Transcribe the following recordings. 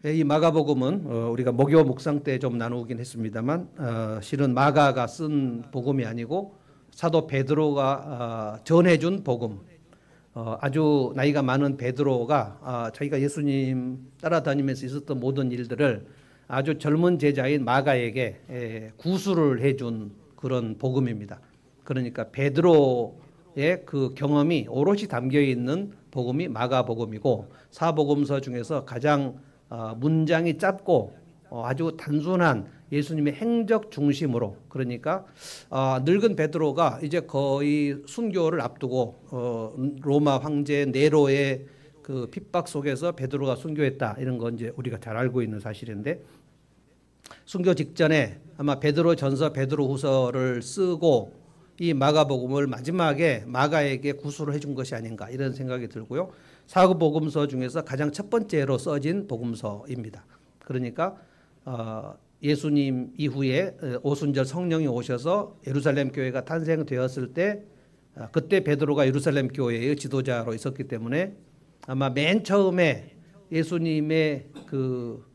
이 마가복음은 우리가 목요 묵상 때 좀 나누긴 했습니다만 실은 마가가 쓴 복음이 아니고 사도 베드로가 전해준 복음. 아주 나이가 많은 베드로가 자기가 예수님 따라다니면서 있었던 모든 일들을 아주 젊은 제자인 마가에게 구술을 해준 그런 복음입니다. 그러니까 베드로의 그 경험이 오롯이 담겨 있는 복음이 마가복음이고, 사복음서 중에서 가장 문장이 짧고 아주 단순한 예수님의 행적 중심으로, 그러니까 늙은 베드로가 이제 거의 순교를 앞두고 로마 황제 네로의 그 핍박 속에서 베드로가 순교했다, 이런 건 이제 우리가 잘 알고 있는 사실인데, 순교 직전에 아마 베드로 전서 베드로 후서를 쓰고 이 마가복음을 마지막에 마가에게 구술을 해준 것이 아닌가, 이런 생각이 들고요. 사복음서 중에서 가장 첫 번째로 써진 복음서입니다. 그러니까 예수님 이후에 오순절 성령이 오셔서 예루살렘 교회가 탄생되었을 때 그때 베드로가 예루살렘 교회의 지도자로 있었기 때문에 아마 맨 처음에 예수님의 그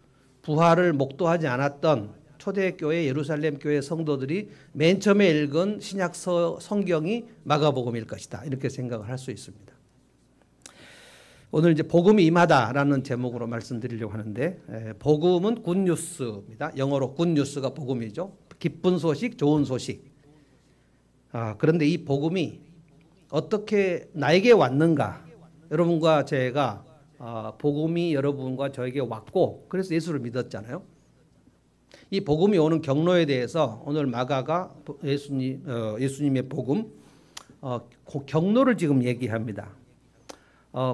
부활을 목도하지 않았던 초대교회 예루살렘 교회 성도들이 맨 처음에 읽은 신약 성경이 마가복음일 것이다, 이렇게 생각을 할 수 있습니다. 오늘 이제 복음이 임하다라는 제목으로 말씀드리려고 하는데, 복음은 굿뉴스입니다. 영어로 굿뉴스가 복음이죠. 기쁜 소식, 좋은 소식. 그런데 이 복음이 어떻게 나에게 왔는가? 여러분과 제가 복음이 여러분과 저에게 왔고 그래서 예수를 믿었잖아요. 이 복음이 오는 경로에 대해서 오늘 마가가 예수님의 복음 그 경로를 지금 얘기합니다.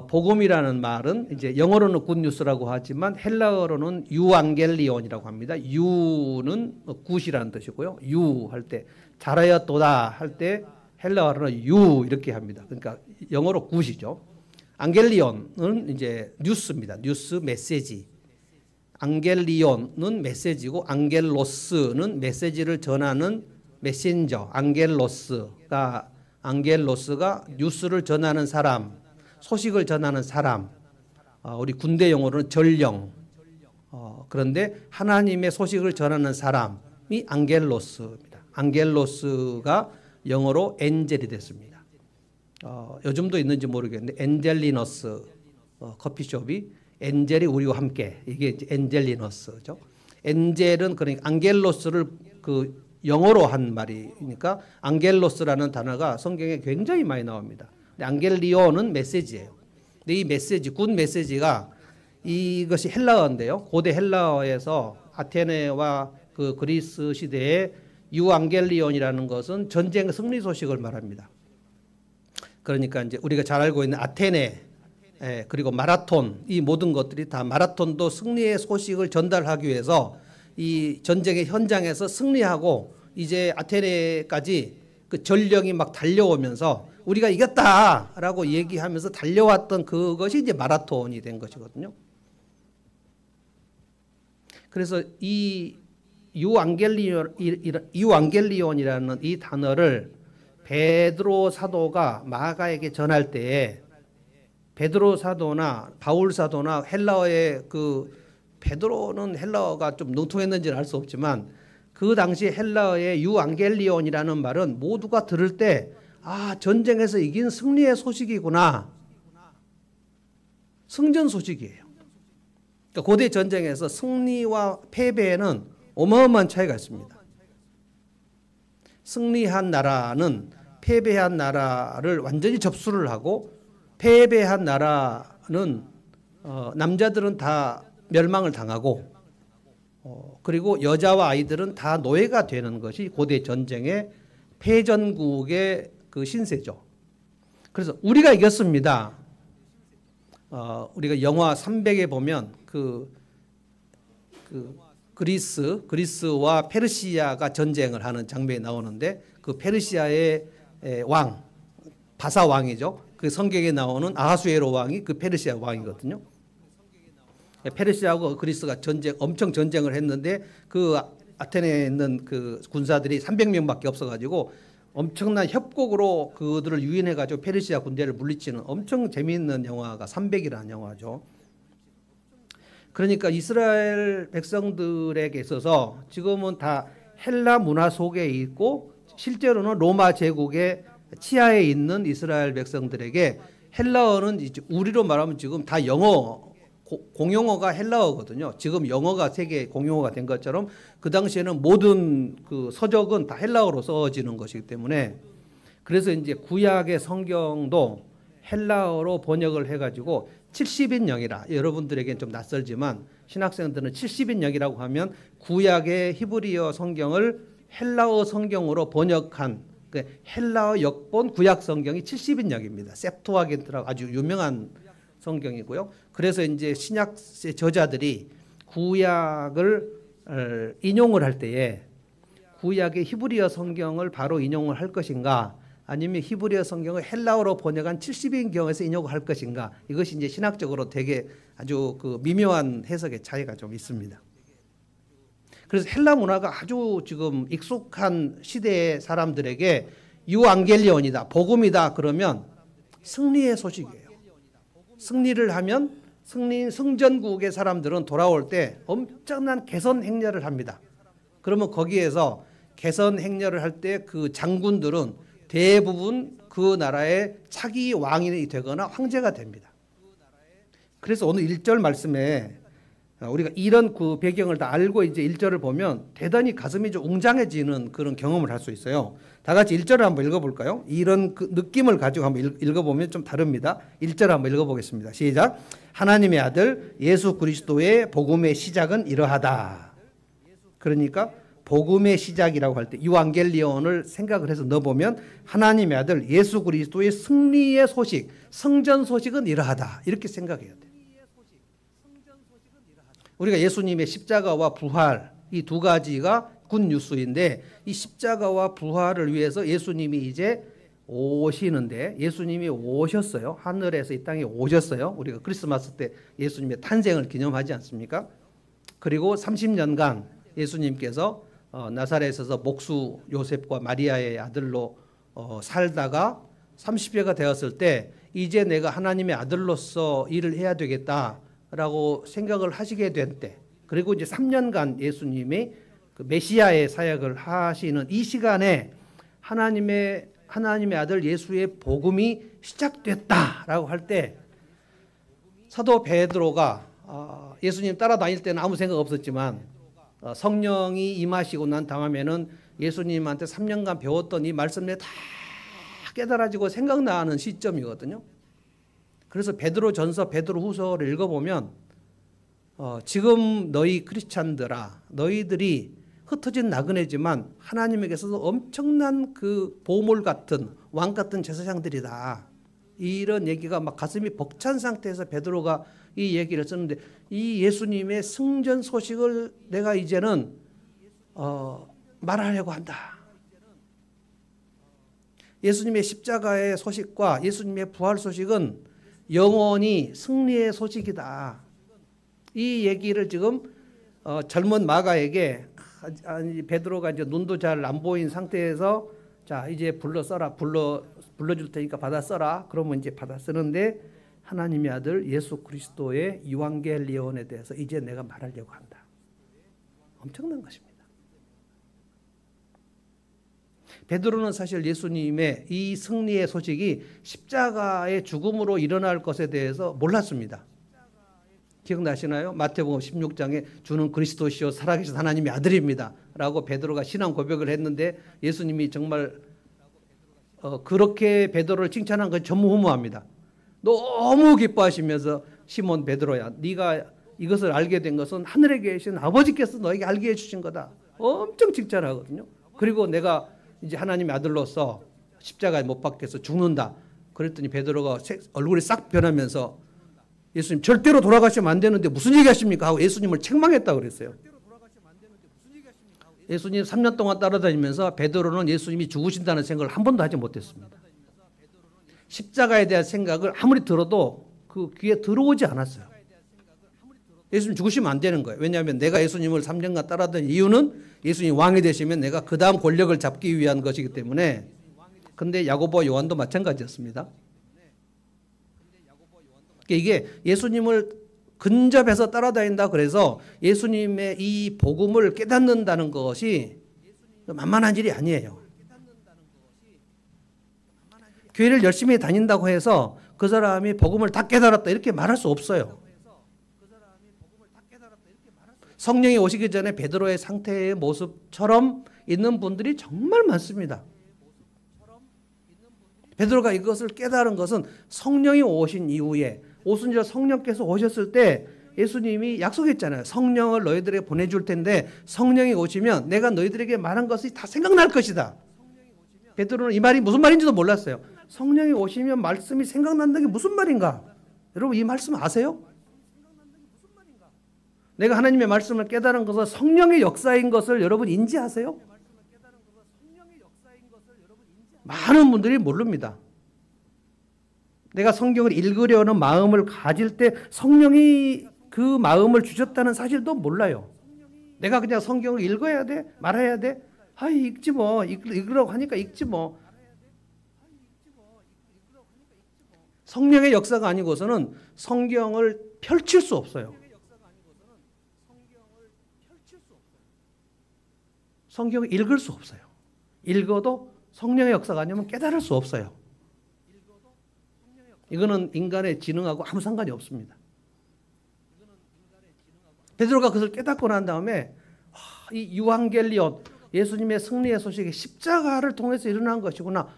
복음이라는 말은 이제 영어로는 굿뉴스라고 하지만 헬라어로는 유앙겔리온이라고 합니다. 유는 굿이라는 뜻이고요. 유 할 때 잘하였도다 할 때 헬라어로는 유 이렇게 합니다. 그러니까 영어로 굿이죠. 앙겔리온은 이제 뉴스입니다. 뉴스, 메시지. 앙겔리온은 메시지고 앙겔로스는 메시지를 전하는 메신저. 앙겔로스가 뉴스를 전하는 사람, 소식을 전하는 사람. 우리 군대 용어로는 전령. 그런데 하나님의 소식을 전하는 사람이 앙겔로스입니다. 앙겔로스가 영어로 엔젤이 됐습니다. 요즘도 있는지 모르겠는데 엔젤리너스 커피숍이 엔젤이 우리와 함께, 이게 이제 엔젤리너스죠. 엔젤은 그러니까 앙겔로스를 그 영어로 한 말이니까 앙겔로스라는 단어가 성경에 굉장히 많이 나옵니다. 근데 앙겔리오는 메시지예요. 근데 이 메시지, 굿 메시지가 이것이 헬라어인데요. 고대 헬라어에서 아테네와 그 그리스 시대에 유앙겔리온이라는 것은 전쟁 승리 소식을 말합니다. 그러니까 이제 우리가 잘 알고 있는 아테네 그리고 마라톤, 이 모든 것들이 다 마라톤도 승리의 소식을 전달하기 위해서 이 전쟁의 현장에서 승리하고 이제 아테네까지 그 전령이 막 달려오면서 우리가 이겼다라고 얘기하면서 달려왔던 그것이 이제 마라톤이 된 것이거든요. 그래서 이 유앙겔리온이라는 이 단어를 베드로 사도가 마가에게 전할 때에 베드로 사도나 바울 사도나 헬라어의 그 베드로는 헬라어가 좀 능통했는지는 알 수 없지만 그 당시 헬라어의 유앙겔리온이라는 말은 모두가 들을 때 전쟁에서 이긴 승리의 소식이구나. 승전 소식이에요. 그러니까 고대 전쟁에서 승리와 패배에는 어마어마한 차이가 있습니다. 승리한 나라는 패배한 나라를 완전히 접수를 하고, 패배한 나라는 남자들은 다 멸망을 당하고 그리고 여자와 아이들은 다 노예가 되는 것이 고대 전쟁의 패전국의 그 신세죠. 그래서 우리가 이겼습니다. 우리가 영화 300에 보면 그리스와 페르시아가 전쟁을 하는 장면이 나오는데 그 페르시아의 왕, 바사 왕이죠. 그 성경에 나오는 아하수에로 왕이 그 페르시아 왕이거든요. 페르시아하고 그리스가 엄청 전쟁을 했는데 그 아테네에 있는 그 군사들이 300명밖에 없어가지고 엄청난 협곡으로 그들을 유인해가지고 페르시아 군대를 물리치는 엄청 재미있는 영화가 300이라는 영화죠. 그러니까 이스라엘 백성들에게 있어서 지금은 다 헬라 문화 속에 있고 실제로는 로마 제국의 치하에 있는 이스라엘 백성들에게 헬라어는 이제 우리로 말하면 지금 다 영어, 공용어가 헬라어거든요. 지금 영어가 세계 공용어가 된 것처럼 그 당시에는 모든 그 서적은 다 헬라어로 써지는 것이기 때문에 그래서 이제 구약의 성경도 헬라어로 번역을 해가지고 70인령이라 여러분들에게는 좀 낯설지만 신학생들은 70인령이라고 하면 구약의 히브리어 성경을 헬라어 성경으로 번역한 그 헬라어 역본 구약 성경이 70인령입니다. septuagint라고 아주 유명한 성경이고요. 그래서 이제 신약의 저자들이 구약을 인용을 할 때에 구약의 히브리어 성경을 바로 인용을 할 것인가 아니면 히브리어 성경을 헬라어로 번역한 70인경에서 인용을 할 것인가 이것이 이제 신학적으로 되게 아주 그 미묘한 해석의 차이가 좀 있습니다. 그래서 헬라 문화가 아주 지금 익숙한 시대의 사람들에게 유앙겔리온이다, 복음이다 그러면 승리의 소식이에요. 승리를 하면 승전국의 사람들은 돌아올 때 엄청난 개선 행렬을 합니다. 그러면 거기에서 개선 행렬을 할 때 그 장군들은 대부분 그 나라의 차기 왕이 되거나 황제가 됩니다. 그래서 오늘 1절 말씀에 우리가 이런 그 배경을 다 알고 이제 1절을 보면 대단히 가슴이 좀 웅장해지는 그런 경험을 할 수 있어요. 다 같이 1절을 한번 읽어볼까요? 이런 그 느낌을 가지고 한번 읽어보면 좀 다릅니다. 1절 한번 읽어보겠습니다. 시작. 하나님의 아들 예수 그리스도의 복음의 시작은 이러하다. 그러니까 복음의 시작이라고 할 때 유앙겔리온을 생각을 해서 넣어보면 하나님의 아들 예수 그리스도의 승리의 소식, 성전 소식은 이러하다. 이렇게 생각해야 돼요. 우리가 예수님의 십자가와 부활 이 두 가지가 굿뉴스인데 이 십자가와 부활을 위해서 예수님이 이제 오시는데 예수님이 오셨어요. 하늘에서 이 땅에 오셨어요. 우리가 크리스마스 때 예수님의 탄생을 기념하지 않습니까? 그리고 30년간 예수님께서 나사렛에서 목수 요셉과 마리아의 아들로 살다가 30세가 되었을 때 이제 내가 하나님의 아들로서 일을 해야 되겠다라고 생각을 하시게 된 때 그리고 이제 3년간 예수님이 그 메시아의 사역을 하시는 이 시간에 하나님의 아들 예수의 복음이 시작됐다라고 할 때 사도 베드로가 예수님 따라다닐 때는 아무 생각 없었지만 성령이 임하시고 난 다음에는 예수님한테 3년간 배웠던 이 말씀에 다 깨달아지고 생각나는 시점이거든요. 그래서 베드로전서, 베드로후서를 읽어보면 지금 너희 크리스찬들아 너희들이 흩어진 나그네지만 하나님에게서 엄청난 그 보물 같은 왕 같은 제사장들이다. 이런 얘기가 막 가슴이 벅찬 상태에서 베드로가 이 얘기를 썼는데 이 예수님의 승전 소식을 내가 이제는 말하려고 한다. 예수님의 십자가의 소식과 예수님의 부활 소식은 영원히 승리의 소식이다. 이 얘기를 지금 젊은 마가에게 베드로가 이제 눈도 잘 안 보인 상태에서 자 이제 불러줄 테니까 받아 써라. 그러면 이제 받아 쓰는데 하나님의 아들 예수 그리스도의 유앙겔리온에 대해서 이제 내가 말하려고 한다. 엄청난 것입니다. 베드로는 사실 예수님의 이 승리의 소식이 십자가의 죽음으로 일어날 것에 대해서 몰랐습니다. 기억나시나요? 마태복음 16장에 주는 그리스도시요 살아계신 하나님의 아들입니다 라고 베드로가 신앙 고백을 했는데 예수님이 정말 그렇게 베드로를 칭찬한 건 전무후무합니다. 너무 기뻐하시면서 시몬 베드로야 네가 이것을 알게 된 것은 하늘에 계신 아버지께서 너에게 알게 해주신 거다. 엄청 칭찬하거든요. 그리고 내가 이제 하나님의 아들로서 십자가에 못 박혀서 죽는다. 그랬더니 베드로가 얼굴이 싹 변하면서 예수님 절대로 돌아가시면 안 되는데 무슨 얘기 하십니까? 하고 예수님을 책망했다고 그랬어요. 예수님 3년 동안 따라다니면서 베드로는 예수님이 죽으신다는 생각을 한 번도 하지 못했습니다. 십자가에 대한 생각을 아무리 들어도 그 귀에 들어오지 않았어요. 예수님 죽으시면 안 되는 거예요. 왜냐하면 내가 예수님을 3년간 따라다닌 이유는 예수님 왕이 되시면 내가 그 다음 권력을 잡기 위한 것이기 때문에. 근데 야고보와 요한도 마찬가지였습니다. 이게 예수님을 근접해서 따라다닌다. 그래서 예수님의 이 복음을 깨닫는다는 것이 만만한 일이 아니에요. 교회를 열심히 다닌다고 해서 그 사람이 복음을 다 깨달았다 이렇게 말할 수 없어요. 성령이 오시기 전에 베드로의 상태의 모습처럼 있는 분들이 정말 많습니다. 베드로가 이것을 깨달은 것은 성령이 오신 이후에 오순절 성령께서 오셨을 때 예수님이 약속했잖아요. 성령을 너희들에게 보내줄 텐데 성령이 오시면 내가 너희들에게 말한 것이 다 생각날 것이다. 베드로는 이 말이 무슨 말인지도 몰랐어요. 성령이 오시면 말씀이 생각난다는 게 무슨 말인가? 여러분 이 말씀 아세요? 내가 하나님의 말씀을 깨달은 것은 성령의 역사인 것을 여러분 인지하세요? 많은 분들이 모릅니다. 내가 성경을 읽으려는 마음을 가질 때 성령이 그 마음을 주셨다는 사실도 몰라요. 내가 그냥 성경을 읽어야 돼? 말아야 돼? 아이 읽지 뭐. 읽으라고 하니까 읽지 뭐. 성령의 역사가 아니고서는 성경을 펼칠 수 없어요. 성경을 읽을 수 없어요. 읽어도 성령의 역사가 아니면 깨달을 수 없어요. 이거는 인간의 지능하고 아무 상관이 없습니다. 베드로가 그것을 깨닫고 난 다음에 이 유한겔리온 예수님의 승리의 소식이 십자가를 통해서 일어난 것이구나.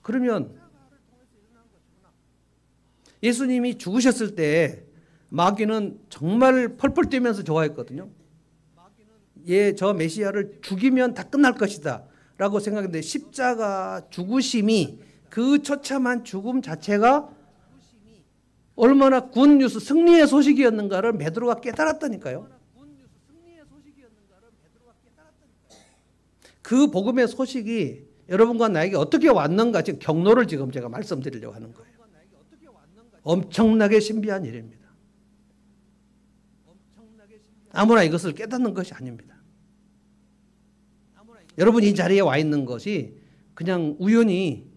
그러면 예수님이 죽으셨을 때 마귀는 정말 펄펄 뛰면서 좋아했거든요. 저 메시아를 죽이면 다 끝날 것이다 라고 생각했는데 십자가 죽으심이 그 처참한 죽음 자체가 얼마나 굿뉴스 승리의 소식이었는가를 베드로가 깨달았다니까요. 그 복음의 소식이 여러분과 나에게 어떻게 왔는가 지금 경로를 지금 제가 말씀드리려고 하는 거예요. 엄청나게 신비한 일입니다. 아무나 이것을 깨닫는 것이 아닙니다. 여러분 이 자리에 와 있는 것이 그냥 우연히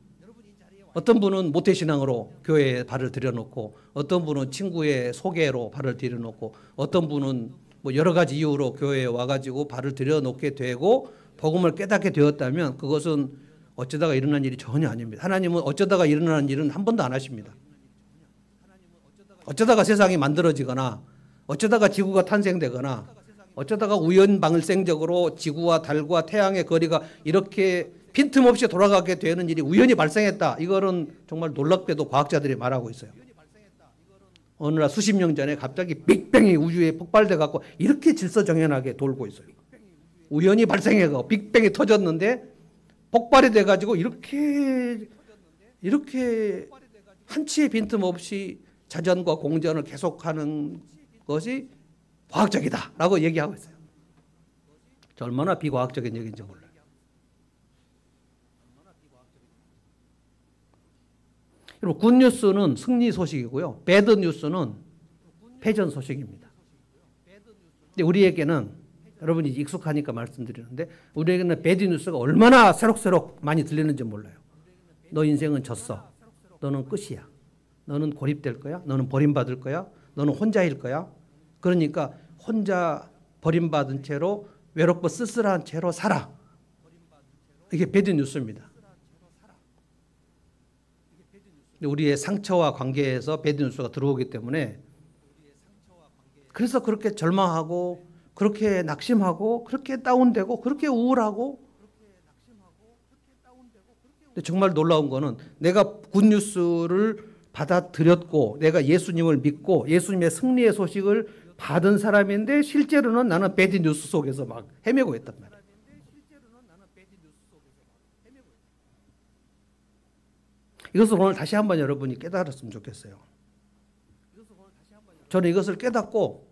어떤 분은 모태신앙으로 교회에 발을 들여놓고 어떤 분은 친구의 소개로 발을 들여놓고 어떤 분은 뭐 여러 가지 이유로 교회에 와가지고 발을 들여놓게 되고 복음을 깨닫게 되었다면 그것은 어쩌다가 일어난 일이 전혀 아닙니다. 하나님은 어쩌다가 일어나는 일은 한 번도 안 하십니다. 어쩌다가 세상이 만들어지거나 어쩌다가 지구가 탄생되거나 어쩌다가 우연방생적으로 지구와 달과 태양의 거리가 이렇게 빈틈없이 돌아가게 되는 일이 우연히 발생했다. 이거는 정말 놀랍게도 과학자들이 말하고 있어요. 어느 날 수십 년 전에 갑자기 빅뱅이 우주에 폭발돼 갖고 이렇게 질서정연하게 돌고 있어요. 우연히 발생해서 빅뱅이 터졌는데 폭발이 돼 가지고 이렇게 한치의 빈틈 없이 자전과 공전을 계속하는 것이 과학적이다라고 얘기하고 있어요. 저 얼마나 비과학적인 얘기인지 몰라요. 여러분 굿뉴스는 승리 소식이고요. 배드뉴스는 패전 소식입니다. 근데 우리에게는 여러분이 익숙하니까 말씀드리는데 우리에게는 배드뉴스가 얼마나 새록새록 많이 들리는지 몰라요. 너 인생은 졌어. 너는 끝이야. 너는 고립될 거야. 너는 버림받을 거야. 너는 혼자일 거야. 그러니까 혼자 버림받은 채로 외롭고 쓸쓸한 채로 살아. 이게 배드뉴스입니다. 우리의 상처와 관계에서 배드뉴스가 들어오기 때문에 그래서 그렇게 절망하고 그렇게 낙심하고 그렇게 다운되고 그렇게 우울하고 근데 정말 놀라운 거는 내가 굿뉴스를 받아들였고 내가 예수님을 믿고 예수님의 승리의 소식을 받은 사람인데 실제로는 나는 배드뉴스 속에서 막 헤매고 있단 말이에요. 이것을 오늘 다시 한번 여러분이 깨달았으면 좋겠어요. 저는 이것을 깨닫고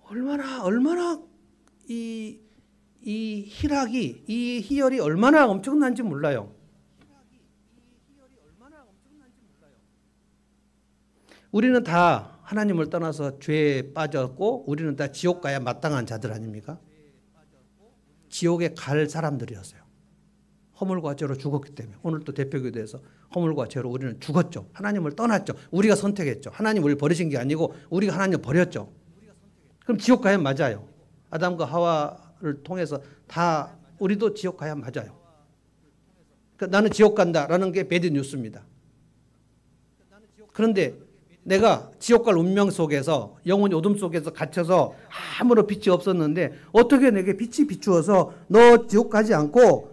얼마나 이 희락이 이 희열이 얼마나 엄청난지 몰라요. 우리는 다 하나님을 떠나서 죄에 빠졌고 우리는 다 지옥 가야 마땅한 자들 아닙니까? 지옥에 갈 사람들이었어요. 허물과 죄로 죽었기 때문에 오늘 또 대표교대에서 허물과 죄로 우리는 죽었죠. 하나님을 떠났죠. 우리가 선택했죠. 하나님 우리를 버리신 게 아니고 우리가 하나님을 버렸죠. 그럼 지옥 가야 맞아요. 아담과 하와를 통해서 다 우리도 지옥 가야 맞아요. 그러니까 나는 지옥 간다라는 게 배드 뉴스입니다. 그런데 내가 지옥 갈 운명 속에서 영혼이 어둠 속에서 갇혀서 아무런 빛이 없었는데 어떻게 내게 빛이 비추어서 너 지옥 가지 않고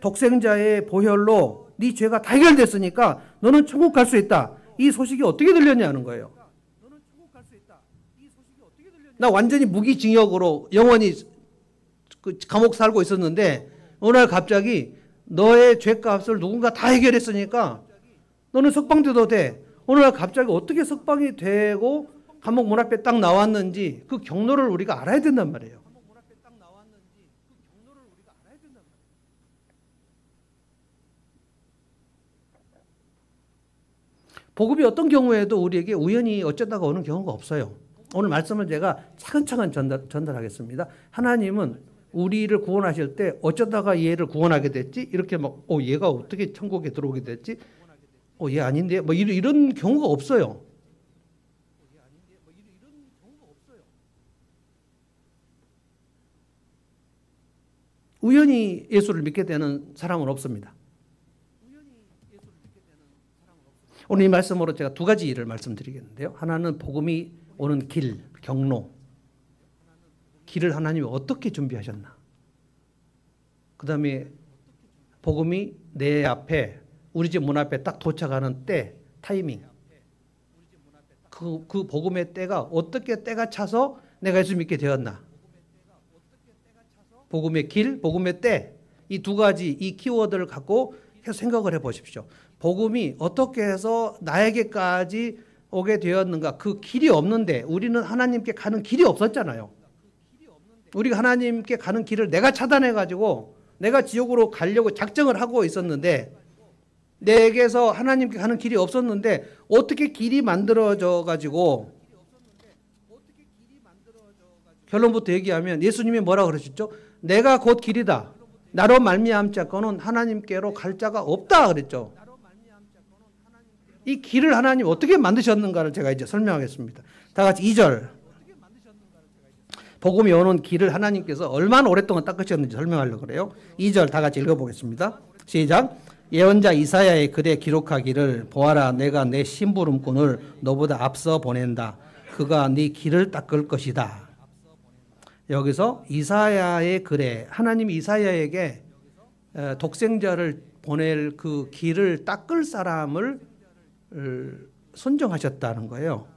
독생자의 보혈로 네 죄가 다 해결됐으니까 너는 천국 갈 수 있다. 이 소식이 어떻게 들렸냐는 거예요. 나 완전히 무기징역으로 영원히 감옥 살고 있었는데 어느 날 갑자기 너의 죄값을 누군가 다 해결했으니까 너는 석방돼도 돼. 어느 날 갑자기 어떻게 석방이 되고 감옥 문 앞에 딱 나왔는지 그 경로를 우리가 알아야 된단 말이에요. 복음이 어떤 경우에도 우리에게 우연히 어쩌다가 오는 경우가 없어요. 오늘 말씀을 제가 차근차근 전달하겠습니다. 하나님은 우리를 구원하실 때 어쩌다가 얘를 구원하게 됐지? 이렇게 막 얘가 어떻게 천국에 들어오게 됐지? 얘 아닌데? 뭐 이런 경우가 없어요. 우연히 예수를 믿게 되는 사람은 없습니다. 오늘 이 말씀으로 제가 두 가지 일을 말씀드리겠는데요. 하나는 복음이 오는 길, 경로. 길을 하나님이 어떻게 준비하셨나. 그 다음에 복음이 내 앞에 우리 집 문 앞에 딱 도착하는 때, 타이밍. 그 복음의 때가 어떻게 때가 차서 내가 예수 믿게 되었나. 복음의 길, 복음의 때. 이 두 가지, 이 키워드를 갖고 계속 생각을 해 보십시오. 복음이 어떻게 해서 나에게까지 오게 되었는가. 그 길이 없는데 우리는 하나님께 가는 길이 없었잖아요. 우리가 하나님께 가는 길을 내가 차단해가지고 내가 지옥으로 가려고 작정을 하고 있었는데 내게서 하나님께 가는 길이 없었는데 어떻게 길이 만들어져가지고 결론부터 얘기하면 예수님이 뭐라고 그러셨죠? 내가 곧 길이다. 나로 말미암지 않고는 하나님께로 갈 자가 없다 그랬죠. 이 길을 하나님 어떻게 만드셨는가를 제가 이제 설명하겠습니다. 다 같이 2절. 복음이 오는 길을 하나님께서 얼마나 오랫동안 닦으셨는지 설명하려고 그래요. 2절 다 같이 읽어보겠습니다. 시작. 예언자 이사야의 글에 기록하기를 보아라 내가 내 심부름꾼을 너보다 앞서 보낸다. 그가 네 길을 닦을 것이다. 여기서 이사야의 글에 하나님이 이사야에게 독생자를 보낼 그 길을 닦을 사람을 선정하셨다는 거예요.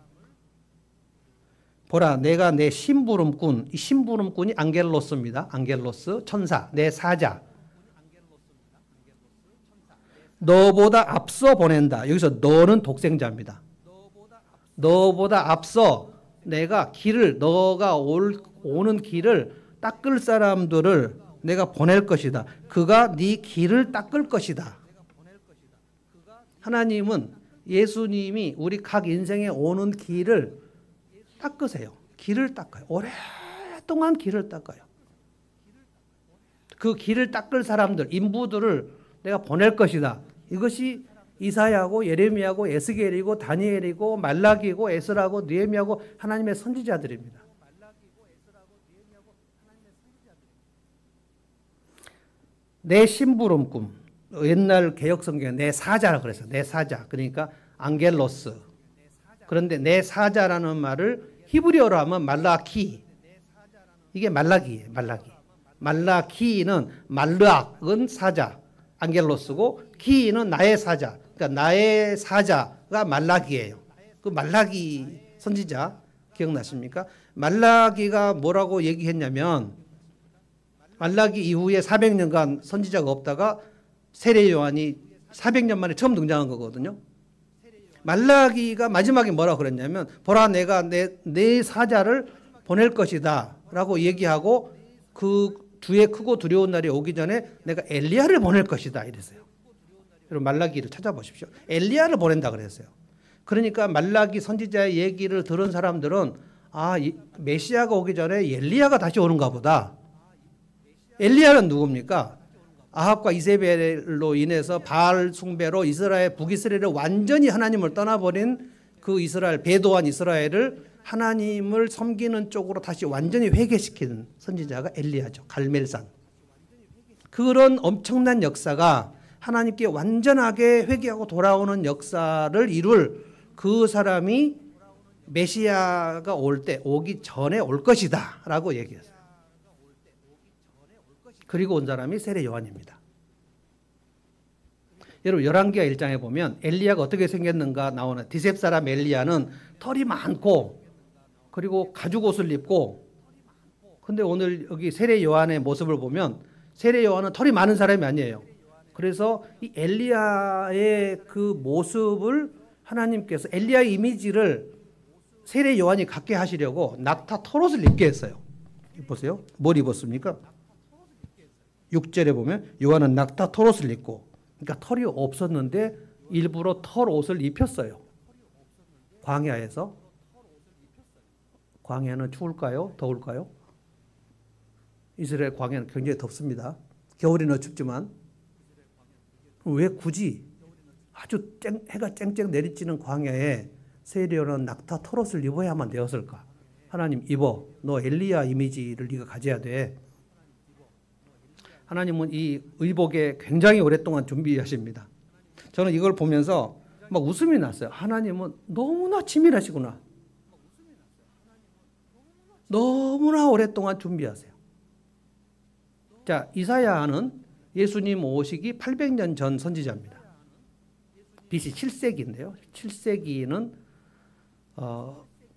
보라 내가 내 심부름꾼, 이 심부름꾼이 안겔로스입니다. 안겔로스, 천사, 내 사자. 너보다 앞서 보낸다. 여기서 너는 독생자입니다. 너보다 앞서 내가 길을 너가 오는 길을 닦을 사람들을 내가 보낼 것이다. 그가 네 길을 닦을 것이다. 하나님은 예수님이 우리 각 인생에 오는 길을 닦으세요. 길을 닦아요. 오랫동안 길을 닦아요. 그 길을 닦을 사람들, 인부들을 내가 보낼 것이다. 이것이 이사야고 예레미야고 에스겔이고 다니엘이고 말라기고 에스라고 느헤미야고 하나님의 선지자들입니다. 내 심부름꾼, 옛날 개혁성경에 내 사자라고 그랬어요. 내 사자. 그러니까 안겔로스. 그런데 내 사자라는 말을 히브리어로 하면 말라키. 이게 말라기예요. 말라기. 말라키는 말르악은 사자. 안겔로스고 키는 나의 사자. 그러니까 나의 사자가 말라기예요. 그 말라기 선지자 기억나십니까? 말라기가 뭐라고 얘기했냐면 말라기 이후에 400년간 선지자가 없다가 세례 요한이 400년 만에 처음 등장한 거거든요. 말라기가 마지막에 뭐라고 그랬냐면 보라 내가 내 사자를 보낼 것이다 라고 얘기하고 그 주의 크고 두려운 날이 오기 전에 내가 엘리야를 보낼 것이다 이랬어요. 여러분 말라기를 찾아보십시오. 엘리야를 보낸다 그랬어요. 그러니까 말라기 선지자의 얘기를 들은 사람들은 메시아가 오기 전에 엘리야가 다시 오는가 보다. 엘리야는 누굽니까? 아합과 이세벨로 인해서 바알 숭배로 북이스라엘을 완전히 하나님을 떠나버린 그 이스라엘, 배도한 이스라엘을 하나님을 섬기는 쪽으로 다시 완전히 회개시키는 선지자가 엘리야죠. 갈멜산. 그런 엄청난 역사가 하나님께 완전하게 회개하고 돌아오는 역사를 이룰 그 사람이 메시아가 오기 전에 올 것이다 라고 얘기했어요. 그리고 온 사람이 세례 요한입니다. 여러분 열왕기하 1장에 보면 엘리야가 어떻게 생겼는가 나오는, 디셉 사람 엘리야는 털이 많고 그리고 가죽 옷을 입고, 근데 오늘 여기 세례 요한의 모습을 보면 세례 요한은 털이 많은 사람이 아니에요. 그래서 이 엘리야의 그 모습을 하나님께서 엘리야의 이미지를 세례 요한이 갖게 하시려고 낙타 털옷을 입게 했어요. 보세요. 뭘 입었습니까? 6절에 보면 요한은 낙타 털옷을 입고, 그러니까 털이 없었는데 일부러 털옷을 입혔어요. 광야에서. 광야는 추울까요? 더울까요? 이스라엘 광야는 굉장히 덥습니다. 겨울에는 춥지만 왜 굳이 아주 해가 쨍쨍 내리쬐는 광야에 세례요한은 낙타 털옷을 입어야만 되었을까? 하나님 입어. 너 엘리야 이미지를 네가 가져야 돼. 하나님은 이 의복에 굉장히 오랫동안 준비하십니다. 저는 이걸 보면서 막 웃음이 났어요. 하나님은 너무나 치밀하시구나. 너무나 오랫동안 준비하세요. 자, 이사야는 예수님 오시기 800년 전 선지자입니다. BC 7세기인데요. 7세기는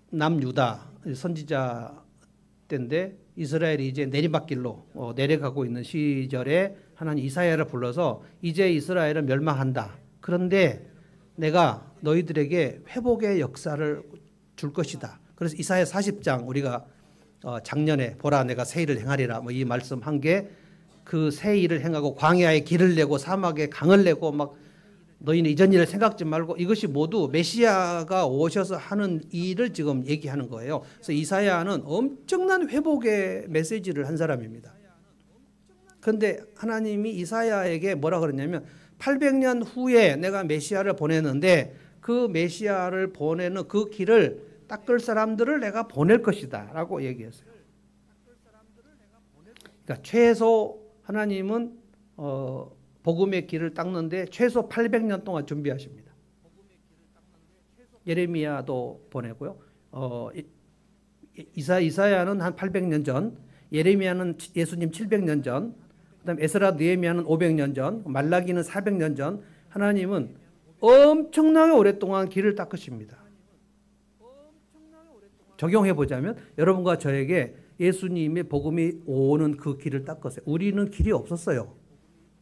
남유다 선지자 때인데 이스라엘이 이제 내리막길로 내려가고 있는 시절에 하나님 이사야를 불러서 이제 이스라엘은 멸망한다. 그런데 내가 너희들에게 회복의 역사를 줄 것이다. 그래서 이사야 40장 우리가 작년에 보라 내가 새 일을 행하리라 뭐 이 말씀 한 게 그 새 일을 행하고 광야에 길을 내고 사막에 강을 내고 막 너희는 이전 일을 생각지 말고, 이것이 모두 메시아가 오셔서 하는 일을 지금 얘기하는 거예요. 그래서 이사야는 엄청난 회복의 메시지를 한 사람입니다. 그런데 하나님이 이사야에게 뭐라 그러냐면 800년 후에 내가 메시아를 보내는데 그 메시아를 보내는 그 길을 닦을 사람들을 내가 보낼 것이다 라고 얘기했어요. 그러니까 최소 하나님은 복음의 길을 닦는데 최소 800년 동안 준비하십니다. 예레미야도 보내고요. 이사야는 한 800년 전, 예레미야는 예수님 700년 전, 그다음 에스라 느헤미야는 500년 전, 말라기는 400년 전. 하나님은 엄청나게 오랫동안 길을 닦으십니다. 적용해 보자면 여러분과 저에게 예수님의 복음이 오는 그 길을 닦으세요. 우리는 길이 없었어요.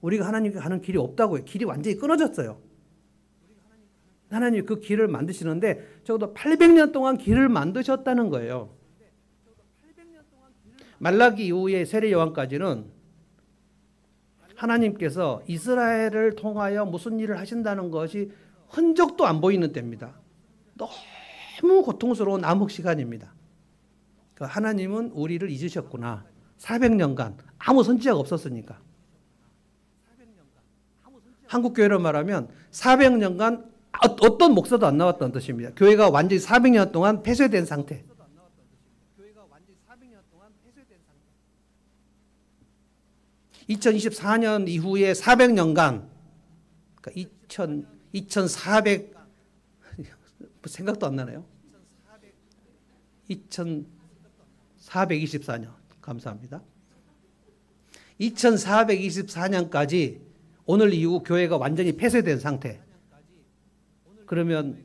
우리가 하나님께 가는 길이 없다고요. 길이 완전히 끊어졌어요. 하나님이 그 길을 만드시는데 적어도 800년 동안 길을 만드셨다는 거예요. 말라기 이후에 세례 요한까지는 하나님께서 이스라엘을 통하여 무슨 일을 하신다는 것이 흔적도 안 보이는 때입니다. 너무 고통스러운 암흑 시간입니다. 그러니까 하나님은 우리를 잊으셨구나. 400년간 아무 선지자가 없었으니까. 한국 교회로 말하면 400년간 어떤 목사도 안 나왔다는 뜻입니다. 교회가 완전히 400년 동안 폐쇄된 상태. 2024년 이후에 400년간, 그러니까 2400 생각도 안 나네요. 2424년 감사합니다. 2424년까지 오늘 이후 교회가 완전히 폐쇄된 상태. 그러면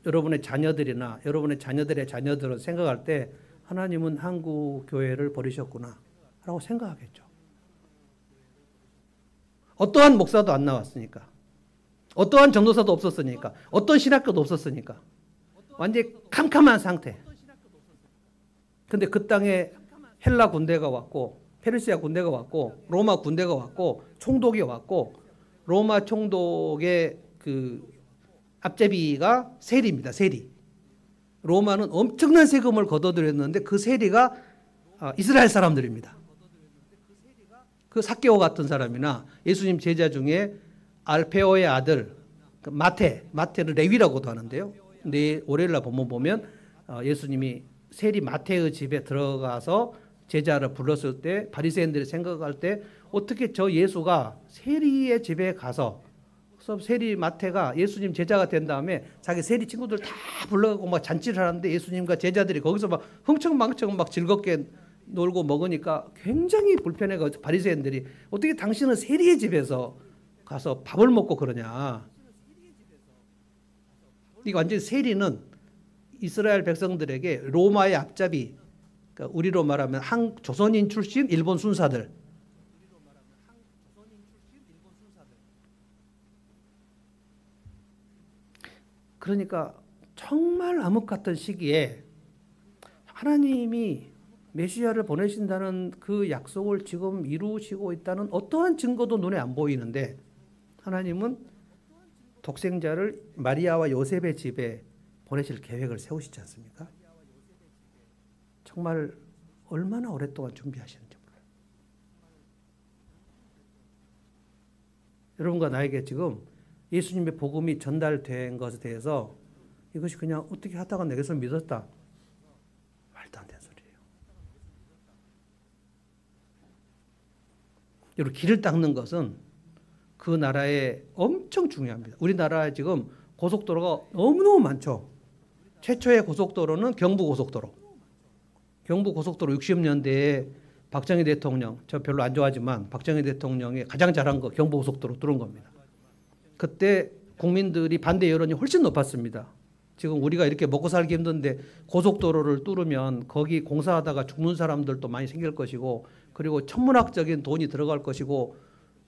여러분의 자녀들이나 여러분의 자녀들의 자녀들은 생각할 때 하나님은 한국 교회를 버리셨구나 라고 생각하겠죠. 어떠한 목사도 안 나왔으니까, 어떠한 전도사도 없었으니까, 어떤 신학교도 없었으니까 완전히 캄캄한 상태. 근데 그 땅에 헬라 군대가 왔고 페르시아 군대가 왔고 로마 군대가 왔고 총독이 왔고, 로마 총독의 그 앞제비가 세리입니다. 세리. 로마는 엄청난 세금을 걷어들였는데 그 세리가 이스라엘 사람들입니다. 그 삭개오 같은 사람이나 예수님 제자 중에 알페오의 아들 마태를 레위라고도 하는데요. 근데 월요일날 보면 예수님이 세리 마태의 집에 들어가서 제자를 불렀을 때 바리새인들이 생각할 때 어떻게 저 예수가 세리의 집에 가서, 그래서 세리 마태가 예수님 제자가 된 다음에 자기 세리 친구들 다 불러가고 막 잔치를 하는데 예수님과 제자들이 거기서 막 흥청망청 막 즐겁게 놀고 먹으니까 굉장히 불편해가지고 바리새인들이 어떻게 당신은 세리의 집에서 가서 밥을 먹고 그러냐. 이거 완전히 세리는 이스라엘 백성들에게 로마의 앞잡이, 그러니까 우리로 말하면 조선인 출신 일본 순사들. 그러니까 정말 암흑 같은 시기에 하나님이 메시아를 보내신다는 그 약속을 지금 이루시고 있다는 어떠한 증거도 눈에 안 보이는데 하나님은 독생자를 마리아와 요셉의 집에 보내실 계획을 세우시지 않습니까? 정말 얼마나 오랫동안 준비하시는지 몰라요. 여러분과 나에게 지금 예수님의 복음이 전달된 것에 대해서 이것이 그냥 어떻게 하다가 내게서 믿었다. 말도 안 되는 소리예요. 여러분, 길을 닦는 것은 그 나라에 엄청 중요합니다. 우리나라에 지금 고속도로가 너무너무 많죠. 최초의 고속도로는 경부고속도로. 경부고속도로 60년대에 박정희 대통령, 저 별로 안 좋아하지만 박정희 대통령이 가장 잘한 거 경부고속도로 뚫은 겁니다. 그때 국민들이 반대 여론이 훨씬 높았습니다. 지금 우리가 이렇게 먹고 살기 힘든데 고속도로를 뚫으면 거기 공사하다가 죽는 사람들도 많이 생길 것이고, 그리고 천문학적인 돈이 들어갈 것이고,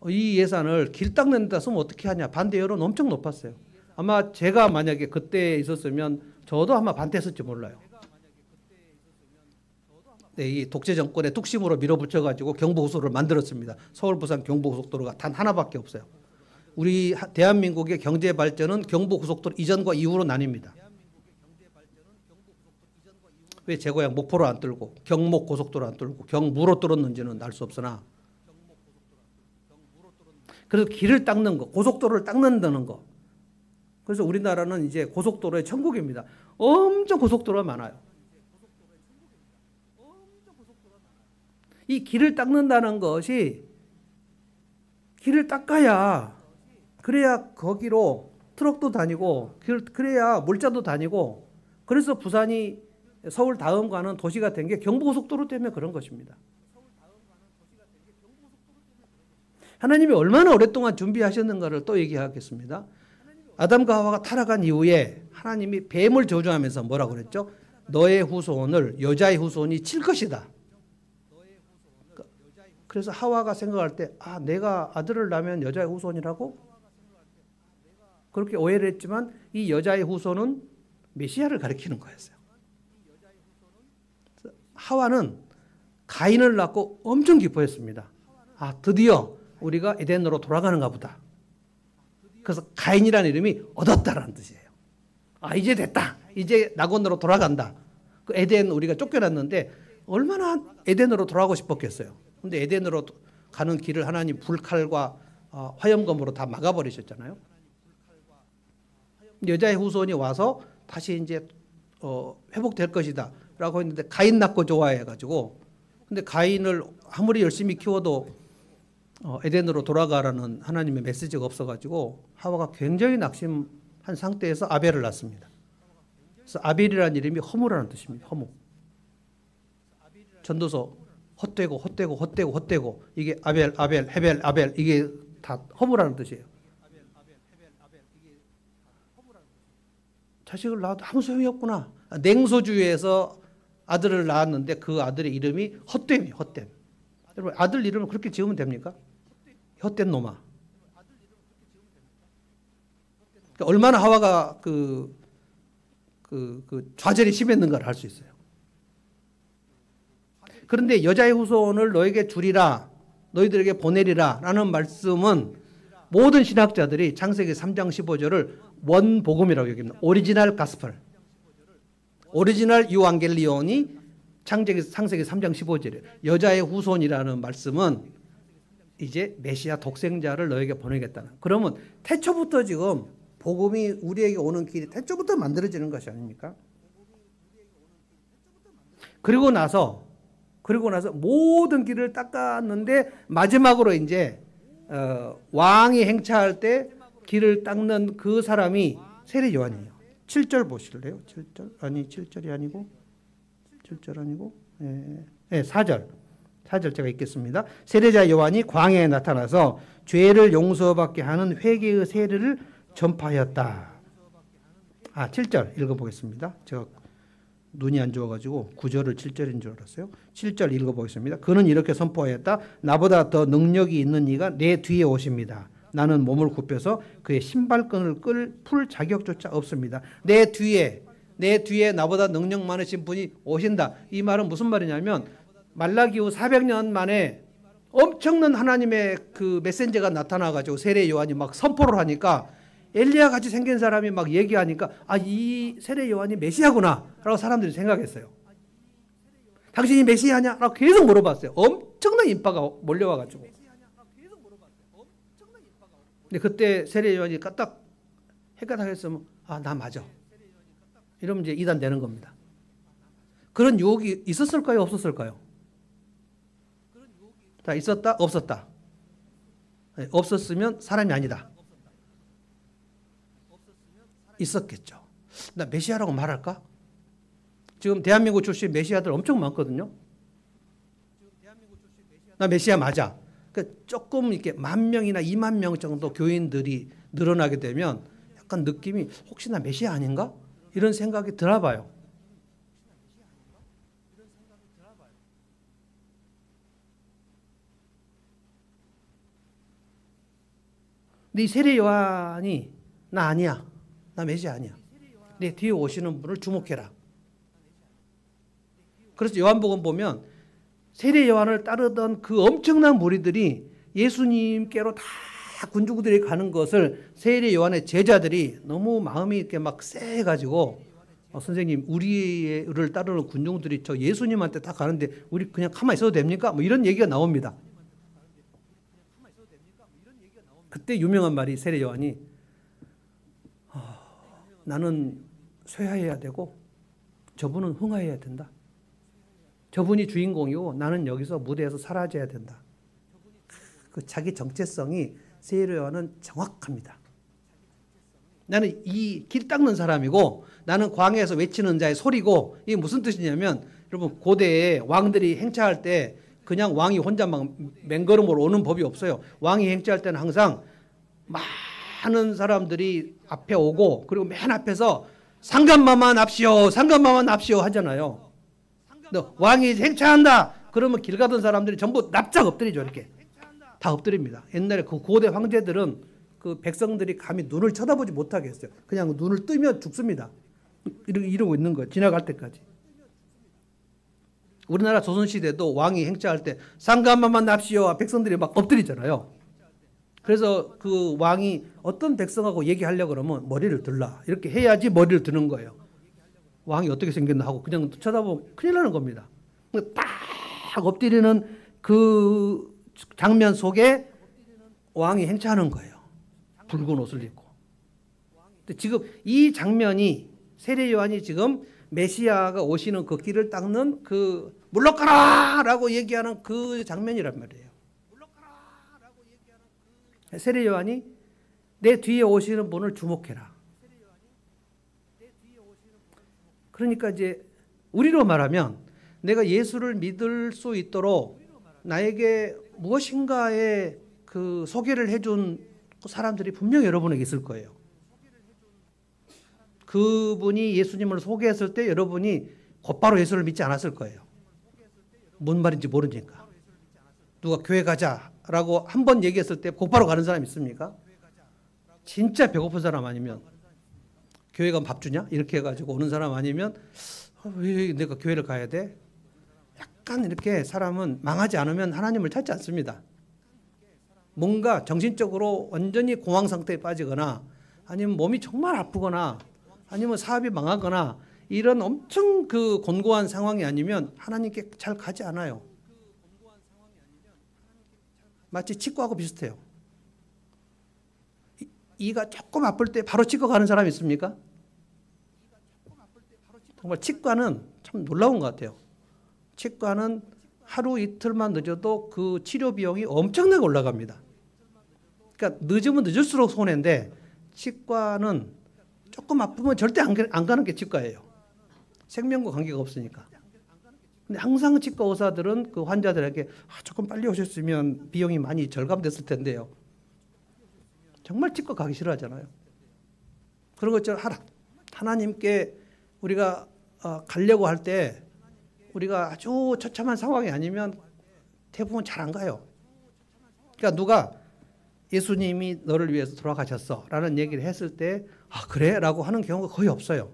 이 예산을 길 닦는 데 쓰면 어떻게 하냐. 반대 여론 엄청 높았어요. 아마 제가 만약에 그때 있었으면 저도 아마 반대했을지 몰라요. 네, 이 독재 정권의 뚝심으로 밀어붙여가지고 경부고속도로를 만들었습니다. 서울 부산 경부고속도로가 단 하나밖에 없어요. 우리 대한민국의 경제 발전은 경부고속도로 이전과 이후로 나뉩니다. 왜 제 고향 목포로 안 뚫고 경목고속도로 안 뚫고 경무로 뚫었는지는 알 수 없으나, 그래서 길을 닦는 거, 고속도로를 닦는다는 거. 그래서 우리나라는 이제 고속도로의 천국입니다. 엄청 고속도로가 많아요. 이 길을 닦는다는 것이, 길을 닦아야, 그래야 거기로 트럭도 다니고, 그래야 물자도 다니고, 그래서 부산이 서울 다음 가는 도시가 된 게 경부고속도로 때문에 그런 것입니다. 하나님이 얼마나 오랫동안 준비하셨는가를 또 얘기하겠습니다. 아담과 하와가 타락한 이후에 하나님이 뱀을 저주하면서 뭐라고 그랬죠? 너의 후손을 여자의 후손이 칠 것이다. 그래서 하와가 생각할 때, 내가 아들을 낳으면 여자의 후손이라고? 그렇게 오해를 했지만 이 여자의 후손은 메시아를 가리키는 거였어요. 하와는 가인을 낳고 엄청 기뻐했습니다. 드디어 우리가 에덴으로 돌아가는가 보다. 그래서 가인이라는 이름이 얻었다라는 뜻이에요. 이제 됐다. 이제 낙원으로 돌아간다. 그 에덴 우리가 쫓겨났는데 얼마나 에덴으로 돌아가고 싶었겠어요. 근데 에덴으로 가는 길을 하나님 불칼과 화염검으로 다 막아버리셨잖아요. 여자의 후손이 와서 다시 이제 회복될 것이다 라고 했는데 가인 낳고 좋아해가지고, 근데 가인을 아무리 열심히 키워도 에덴으로 돌아가라는 하나님의 메시지가 없어가지고 하와가 굉장히 낙심한 상태에서 아벨을 낳습니다. 그래서 아벨이라는 이름이 허무라는 뜻입니다. 허무. 전도서 헛되고 이게 아벨, 헤벨, 아벨, 이게 다 허무라는 뜻이에요. 자식을 낳아도 아무 소용이 없구나. 냉소주의에서 아들을 낳았는데 그 아들의 이름이 헛됨이에요. 헛됨. 여러분, 아들 이름을 그렇게 지으면 됩니까? 헛된 놈아. 그러니까 얼마나 하와가 그 좌절이 심했는가를 알 수 있어요. 그런데 여자의 후손을 너에게 주리라, 너희들에게 보내리라 라는 말씀은 모든 신학자들이 창세기 3장 15절을 원복음이라고 여깁니다. 오리지널 가스펠. 오리지널 유앙겔리온이 창세기 3장 15절이에요. 여자의 후손이라는 말씀은 이제 메시아 독생자를 너에게 보내겠다는. 그러면 태초부터 지금 복음이 우리에게 오는 길이 태초부터 만들어지는 것이 아닙니까? 그리고 나서 모든 길을 닦았는데 마지막으로 이제 왕이 행차할 때 길을 닦는 그 사람이 세례 요한이에요. 7절 보실래요? 7절? 아니 7절이 아니고 7절 아니고 4절. 4절 제가 읽겠습니다. 세례자 요한이 광야에 나타나서 죄를 용서받게 하는 회개의 세례를 전파하였다. 7절 읽어보겠습니다. 제가 눈이 안 좋아가지고 9절을 7절인 줄 알았어요. 7절 읽어보겠습니다. 그는 이렇게 선포하였다. 나보다 더 능력이 있는 이가 내 뒤에 오십니다. 나는 몸을 굽혀서 그의 신발끈을 풀 자격조차 없습니다. 내 뒤에 나보다 능력 많으신 분이 오신다. 이 말은 무슨 말이냐면 말라기 후 400년 만에 엄청난 하나님의 그 메신저가 나타나가지고 세례 요한이 막 선포를 하니까 엘리야 같이 생긴 사람이 막 얘기하니까 이 세례 요한이 메시아구나 라고 사람들이 생각했어요. 당신이 메시아냐? 라고 계속 물어봤어요. 엄청난 인파가 몰려와가지고. 근데 그때 세례 요한이 까딱 헷갈하겠으면 나 맞아. 이러면 이제 이단 되는 겁니다. 그런 유혹이 있었을까요? 없었을까요? 자, 있었다? 없었다? 없었으면 사람이 아니다. 있었겠죠. 나 메시아라고 말할까? 지금 대한민국 출신 메시아들 엄청 많거든요. 나 메시아 맞아. 조금 이렇게 10,000명이나 20,000명 정도 교인들이 늘어나게 되면 약간 느낌이 혹시 나 메시아 아닌가? 이런 생각이 들어봐요. 근데 이 세례 요한이 나 아니야. 나 메시아 아니야. 내 뒤에 오시는 분을 주목해라. 그래서 요한복음 보면 세례 요한을 따르던 그 엄청난 무리들이 예수님께로 다 군중들이 가는 것을 세례 요한의 제자들이 너무 마음이 이렇게 막 쎄가지고 선생님 우리를 따르는 군중들이 저 예수님한테 다 가는데 우리 그냥 가만히 있어도 됩니까? 뭐 이런 얘기가 나옵니다. 그때 유명한 말이 세례 요한이 나는 쇠하여야 되고 저분은 흥하여야 된다. 저분이 주인공이고 나는 여기서 무대에서 사라져야 된다. 그 자기 정체성이 세례 요한은 정확합니다. 나는 이 길 닦는 사람이고 나는 광야에서 외치는 자의 소리고 이게 무슨 뜻이냐면 여러분 고대에 왕들이 행차할 때 그냥 왕이 혼자 막 맨걸음으로 오는 법이 없어요. 왕이 행차할 때는 항상 많은 사람들이 앞에 오고 그리고 맨 앞에서 상관마만 합시오 상관마만 합시오 하잖아요. 왕이 행차한다 그러면 길 가던 사람들이 전부 납작 엎드리죠. 이렇게 다 엎드립니다. 옛날에 그 고대 황제들은 그 백성들이 감히 눈을 쳐다보지 못하게 했어요. 그냥 눈을 뜨면 죽습니다. 이러고 있는 거예요. 지나갈 때까지. 우리나라 조선시대도 왕이 행차할 때 상관마만 합시오 백성들이 막 엎드리잖아요. 그래서 그 왕이 어떤 백성하고 얘기하려고 그러면 머리를 들라. 이렇게 해야지 머리를 드는 거예요. 왕이 어떻게 생겼나 하고 그냥 쳐다보면 큰일 나는 겁니다. 딱 엎드리는 그 장면 속에 왕이 행차하는 거예요. 붉은 옷을 입고. 근데 지금 이 장면이 세례 요한이 지금 메시아가 오시는 그 길을 닦는 그 물러가라라고 얘기하는 그 장면이란 말이에요. 세례 요한이 내 뒤에 오시는 분을 주목해라. 그러니까 이제 우리로 말하면 내가 예수를 믿을 수 있도록 나에게 무엇인가의 그 소개를 해준 사람들이 분명히 여러분에게 있을 거예요. 그분이 예수님을 소개했을 때 여러분이 곧바로 예수를 믿지 않았을 거예요. 뭔 말인지 모르니까. 누가 교회 가자라고 한 번 얘기했을 때 곧바로 가는 사람 있습니까? 진짜 배고픈 사람 아니면 교회 가면 밥 주냐? 이렇게 해가지고 오는 사람 아니면 왜 내가 교회를 가야 돼? 약간 이렇게 사람은 망하지 않으면 하나님을 찾지 않습니다. 뭔가 정신적으로 완전히 공황 상태에 빠지거나 아니면 몸이 정말 아프거나 아니면 사업이 망하거나 이런 엄청 그 곤고한 상황이 아니면 하나님께 잘 가지 않아요. 마치 치과하고 비슷해요. 이가 조금 아플 때 바로 치과 가는 사람 있습니까? 정말 치과는 참 놀라운 것 같아요. 치과는 하루 이틀만 늦어도 그 치료 비용이 엄청나게 올라갑니다. 그러니까 늦으면 늦을수록 손해인데 치과는 조금 아프면 절대 안 가는 게 치과예요. 생명과 관계가 없으니까. 근데 항상 치과 의사들은 그 환자들에게 조금 빨리 오셨으면 비용이 많이 절감됐을 텐데요. 정말 치과 가기 싫어하잖아요. 그런 것처럼 하나님께 우리가 가려고 할 때 우리가 아주 처참한 상황이 아니면 대부분 잘 안 가요. 그러니까 누가 예수님이 너를 위해서 돌아가셨어 라는 얘기를 했을 때 그래? 라고 하는 경우가 거의 없어요.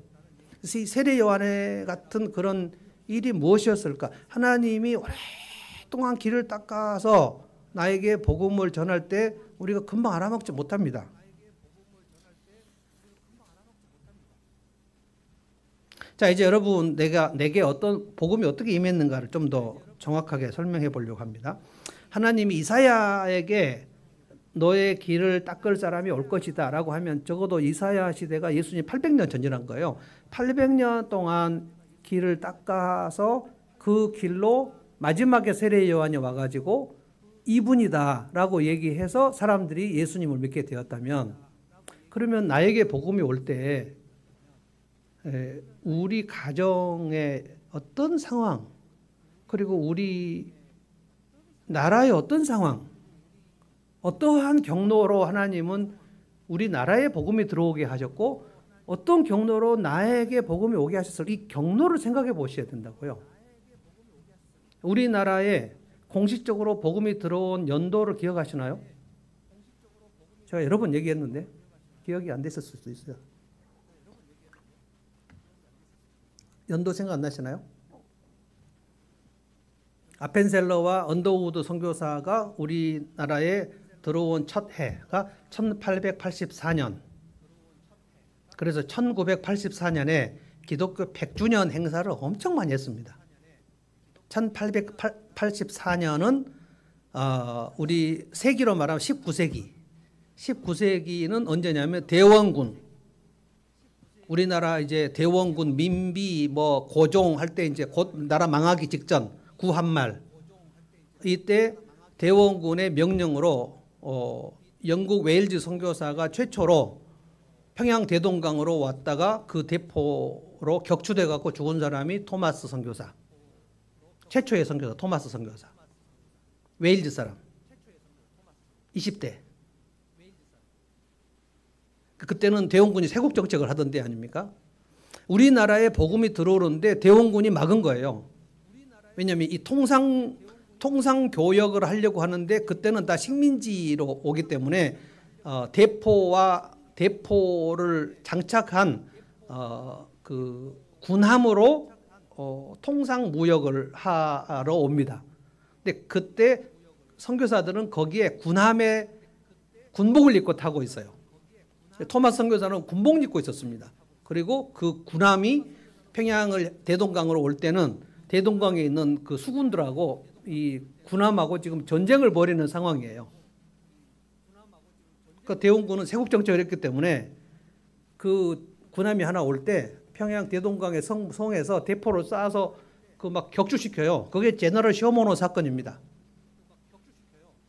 그래서 이 세례 요한의 같은 그런 일이 무엇이었을까? 하나님이 오랫동안 길을 닦아서 나에게 복음을 전할 때 우리가 금방 알아먹지 못합니다. 자, 이제 여러분 내게 어떤 복음이 어떻게 임했는가를 좀 더 정확하게 설명해 보려고 합니다. 하나님이 이사야에게 너의 길을 닦을 사람이 올 것이다 라고 하면 적어도 이사야 시대가 예수님 800년 전이란 거예요. 800년 동안 길을 닦아서 그 길로 마지막에 세례 요한이 와가지고 이분이다 라고 얘기해서 사람들이 예수님을 믿게 되었다면, 그러면 나에게 복음이 올 때 우리 가정의 어떤 상황, 그리고 우리 나라의 어떤 상황, 어떠한 경로로 하나님은 우리나라에 복음이 들어오게 하셨고 어떤 경로로 나에게 복음이 오게 하셨을까, 이 경로를 생각해 보셔야 된다고요. 우리나라에 공식적으로 복음이 들어온 연도를 기억하시나요? 제가 여러 번 얘기했는데 기억이 안 됐을 수도 있어요. 연도 생각 안 나시나요? 아펜셀러와 언더우드 선교사가 우리나라에 들어온 첫 해가 1884년. 그래서 1984년에 기독교 100주년 행사를 엄청 많이 했습니다. 1884년은 우리 세기로 말하면 19세기. 19세기는 언제냐면 대원군. 우리나라 이제 대원군 민비 뭐 고종 할 때 이제 곧 나라 망하기 직전 구한말, 이때 대원군의 명령으로 영국 웨일즈 선교사가 최초로 평양 대동강으로 왔다가 그 대포로 격추돼 갖고 죽은 사람이 토마스 선교사. 최초의 선교사 토마스 선교사. 웨일즈 사람. 20대. 그때는 대원군이 세국 정책을 하던 때 아닙니까? 우리나라에 복음이 들어오는데 대원군이 막은 거예요. 왜냐하면 이 통상 교역을 하려고 하는데 그때는 다 식민지로 오기 때문에 대포를 장착한 그 군함으로 통상 무역을 하러 옵니다. 근데 그때 선교사들은 거기에 군함에 군복을 입고 타고 있어요. 토마스 선교사는 군복 입고 있었습니다. 그리고 그 군함이 평양을 대동강으로 올 때는 대동강에 있는 그 수군들하고 이 군함하고 지금 전쟁을 벌이는 상황이에요. 그 대원군은 세국 정책을 했기 때문에 그 군함이 하나 올 때 평양 대동강의 성에서 대포를 쏴서 그 막 격추시켜요. 그게 제너럴 쇼모노 사건입니다.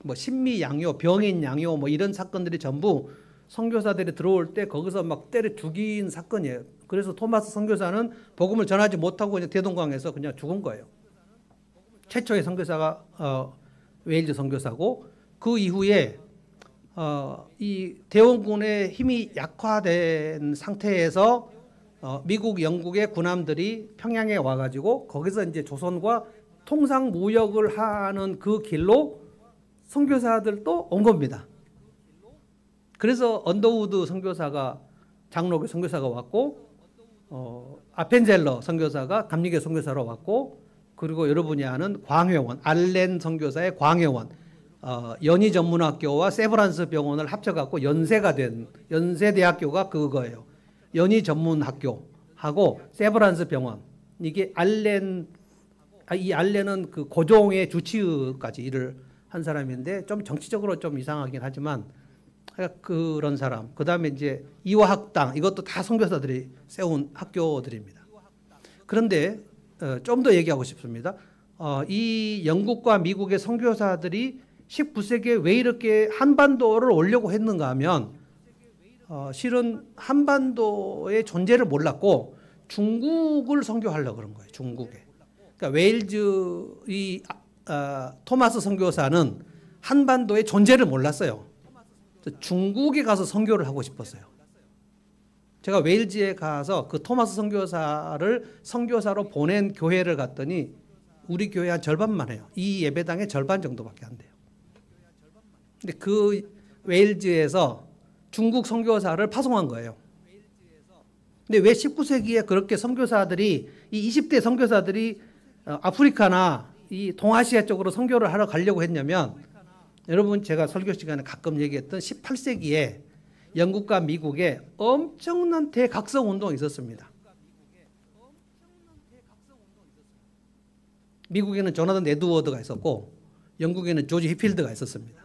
뭐 신미 양요, 병인 양요 뭐 이런 사건들이 전부 선교사들이 들어올 때 거기서 막 때려 죽인 사건이에요. 그래서 토마스 선교사는 복음을 전하지 못하고 이제 대동강에서 그냥 죽은 거예요. 최초의 선교사가 웨일즈 선교사고, 그 이후에 이 대원군의 힘이 약화된 상태에서 미국, 영국의 군함들이 평양에 와가지고 거기서 이제 조선과 통상 무역을 하는 그 길로 선교사들도 온 겁니다. 그래서 언더우드 선교사가 장로교 선교사가 왔고, 아펜젤러 선교사가 감리교 선교사로 왔고, 그리고 여러분이 아는 광회원, 알렌 선교사의 광회원, 연희전문학교와 세브란스 병원을 합쳐갖고 연세가 된 연세대학교가 그거예요. 연희전문학교하고 세브란스 병원. 이게 이 알렌은 그 고종의 주치의까지 일을 한 사람인데 좀 정치적으로 좀 이상하긴 하지만 그런 사람. 그다음에 이제 이화학당 이것도 다 선교사들이 세운 학교들입니다. 그런데 좀 더 얘기하고 싶습니다. 이 영국과 미국의 선교사들이 19세기에 왜 이렇게 한반도를 오려고 했는가 하면 실은 한반도의 존재를 몰랐고 중국을 선교하려고 그런 거예요. 중국에. 그러니까 웨일즈 이 토마스 선교사는 한반도의 존재를 몰랐어요. 중국에 가서 선교를 하고 싶었어요. 제가 웨일즈에 가서 그 토마스 선교사를 선교사로 보낸 교회를 갔더니 우리 교회 한 절반만 해요. 이 예배당의 절반 정도밖에 안 돼요. 근데 그 웨일즈에서 중국 선교사를 파송한 거예요. 근데 왜 19세기에 그렇게 선교사들이 이 20대 선교사들이 아프리카나 이 동아시아 쪽으로 선교를 하러 가려고 했냐면 여러분 제가 설교 시간에 가끔 얘기했던 18세기에 영국과 미국에 엄청난 대각성 운동이 있었습니다. 미국에는 조나단 에드워드가 있었고 영국에는 조지 히필드가 있었습니다.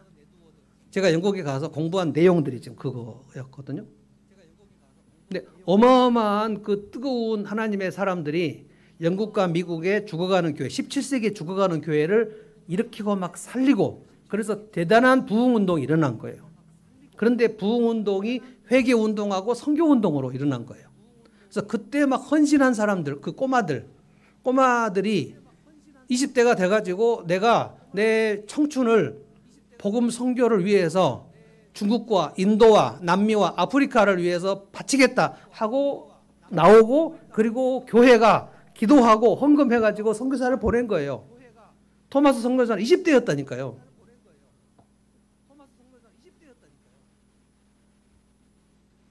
제가 영국에 가서 공부한 내용들이 지금 그거였거든요. 근데 어마어마한 그 뜨거운 하나님의 사람들이 영국과 미국에 죽어가는 교회, 17세기에 죽어가는 교회를 일으키고 막 살리고 그래서 대단한 부흥운동이 일어난 거예요. 그런데 부흥운동이 회개운동하고 선교운동으로 일어난 거예요. 그래서 그때 막 헌신한 사람들, 그 꼬마들이 20대가 돼가지고 내가 내 청춘을 복음 선교를 위해서 중국과 인도와 남미와 아프리카를 위해서 바치겠다 하고 나오고 그리고 교회가 기도하고 헌금해가지고 선교사를 보낸 거예요. 토마스 선교사는 20대였다니까요.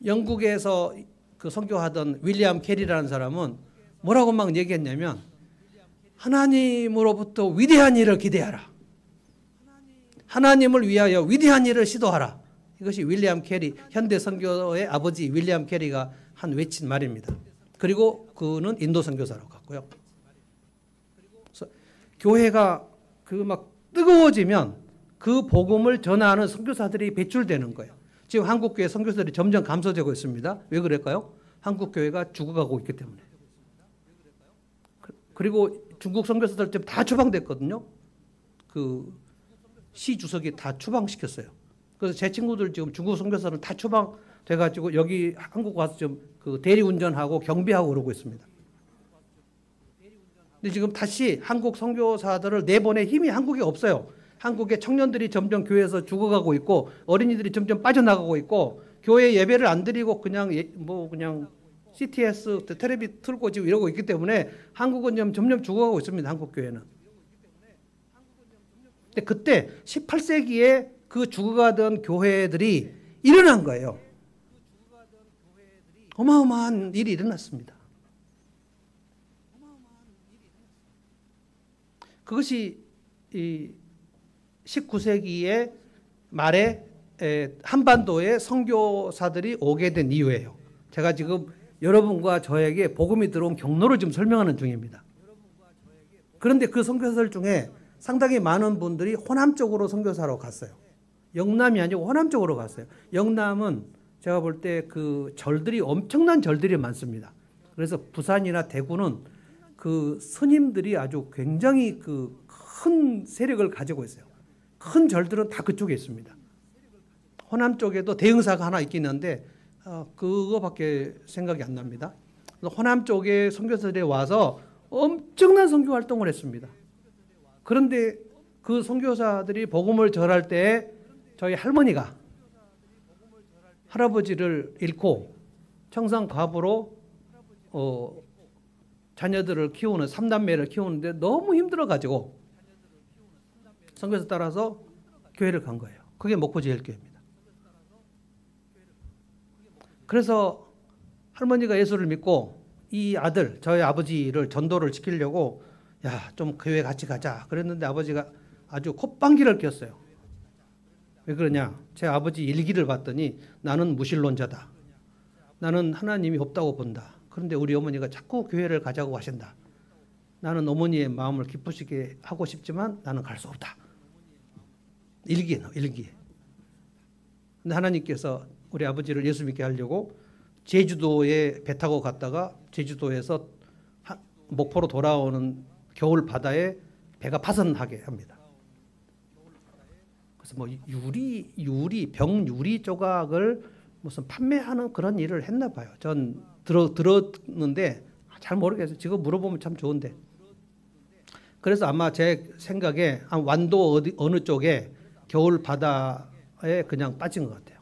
영국에서 그 선교하던 윌리엄 캐리라는 사람은 뭐라고 막 얘기했냐면 하나님으로부터 위대한 일을 기대하라. 하나님을 위하여 위대한 일을 시도하라. 이것이 윌리엄 캐리, 현대 선교의 아버지 윌리엄 캐리가 한 외친 말입니다. 그리고 그는 인도 선교사로 갔고요. 그래서 교회가 그 막 뜨거워지면 그 복음을 전하는 선교사들이 배출되는 거예요. 지금 한국 교회 선교사들이 점점 감소되고 있습니다. 왜 그럴까요? 한국 교회가 죽어가고 있기 때문에. 그리고 중국 선교사들 지금 다 추방됐거든요. 그 시 주석이 다 추방시켰어요. 그래서 제 친구들 지금 중국 선교사는 다 추방돼가지고 여기 한국 와서 좀 그 대리운전하고 경비하고 그러고 있습니다. 근데 지금 다시 한국 선교사들을 내보낼 힘이 한국에 없어요. 한국의 청년들이 점점 교회에서 죽어가고 있고 어린이들이 점점 빠져나가고 있고 교회 예배를 안 드리고 그냥 그냥 CTS 텔레비 틀고 지금 이러고 있기 때문에 한국은 점점 죽어가고 있습니다. 한국 교회는. 근데 그때 18세기에 그 죽어가던 교회들이 일어난 거예요. 어마어마한 일이 일어났습니다. 그것이 이 19세기의 말에 한반도에 선교사들이 오게 된 이유예요. 제가 지금 여러분과 저에게 복음이 들어온 경로를 좀 설명하는 중입니다. 그런데 그 선교사들 중에 상당히 많은 분들이 호남 쪽으로 선교사로 갔어요. 영남이 아니고 호남 쪽으로 갔어요. 영남은 제가 볼 때 그 절들이 엄청난 절들이 많습니다. 그래서 부산이나 대구는 그 스님들이 아주 굉장히 그 큰 세력을 가지고 있어요. 큰 절들은 다 그쪽에 있습니다. 호남 쪽에도 대흥사가 하나 있긴 한데 그거밖에 생각이 안 납니다. 호남 쪽에 선교사들이 와서 엄청난 선교 활동을 했습니다. 그런데 그 선교사들이 복음을 전할 때 저희 할아버지를 잃고 청산 과부로 자녀들을 키우는 3남매를 키우는데 너무 힘들어가지고 선교사 따라서 교회를 간 거예요. 그게 목포제일교회입니다. 그래서 할머니가 예수를 믿고 이 아들, 저희 아버지를 전도를 시키려고 야, 좀 교회 같이 가자 그랬는데 아버지가 아주 콧방귀를 꼈어요. 왜 그러냐? 제 아버지 일기를 봤더니 나는 무신론자다. 나는 하나님이 없다고 본다. 그런데 우리 어머니가 자꾸 교회를 가자고 하신다. 나는 어머니의 마음을 기쁘시게 하고 싶지만 나는 갈 수 없다. 일기에 나와, 일기에. 근데 하나님께서 우리 아버지를 예수 믿게 하려고 제주도에 배 타고 갔다가 제주도에서 목포로 돌아오는 겨울 바다에 배가 파선하게 합니다. 그래서 뭐 병 유리 조각을 무슨 판매하는 그런 일을 했나 봐요. 전 들었는데 잘 모르겠어요. 지금 물어보면 참 좋은데. 그래서 아마 제 생각에 완도 어느 쪽에 겨울 바다에 그냥 빠진 것 같아요.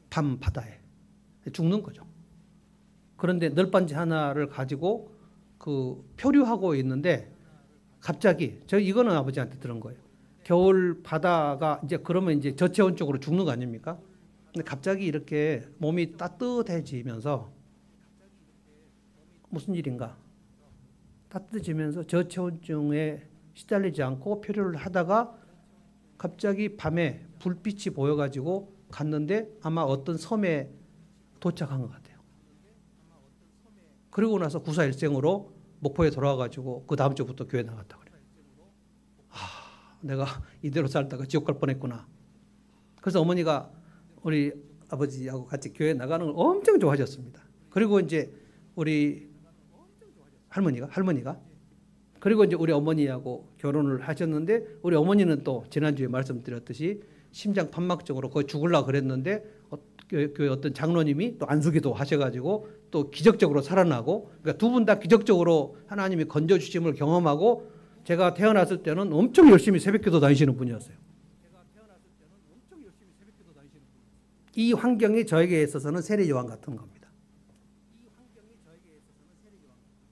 밤 바다에 죽는 거죠. 그런데 널빤지 하나를 가지고 그 표류하고 있는데 갑자기 이거는 아버지한테 들은 거예요. 겨울 바다가 이제 그러면 이제 저체온 쪽으로 죽는 거 아닙니까? 근데 갑자기 이렇게 몸이 따뜻해지면서 무슨 일인가? 따뜻해지면서 저체온증에 시달리지 않고 표류를 하다가 갑자기 밤에 불빛이 보여가지고 갔는데 아마 어떤 섬에 도착한 것 같아요. 그리고 나서 구사일생으로 목포에 돌아와가지고 그 다음 주부터 교회 나갔다 그래요. 내가 이대로 살다가 지옥 갈 뻔했구나. 그래서 어머니가 우리 아버지하고 같이 교회 나가는 걸 엄청 좋아하셨습니다. 그리고 이제 우리 할머니가 그리고 이제 우리 어머니하고 결혼을 하셨는데 우리 어머니는 또 지난주에 말씀드렸듯이 심장 판막증으로 거의 죽으려고 그랬는데 교회 어떤 장로님이 또 안수기도 하셔가지고 또 기적적으로 살아나고 그러니까 두 분 다 기적적으로 하나님이 건져주심을 경험하고 제가 태어났을 때는 엄청 열심히 새벽기도 다니시는 분이었어요. 이 환경이 저에게 있어서는 세례요한 같은 겁니다.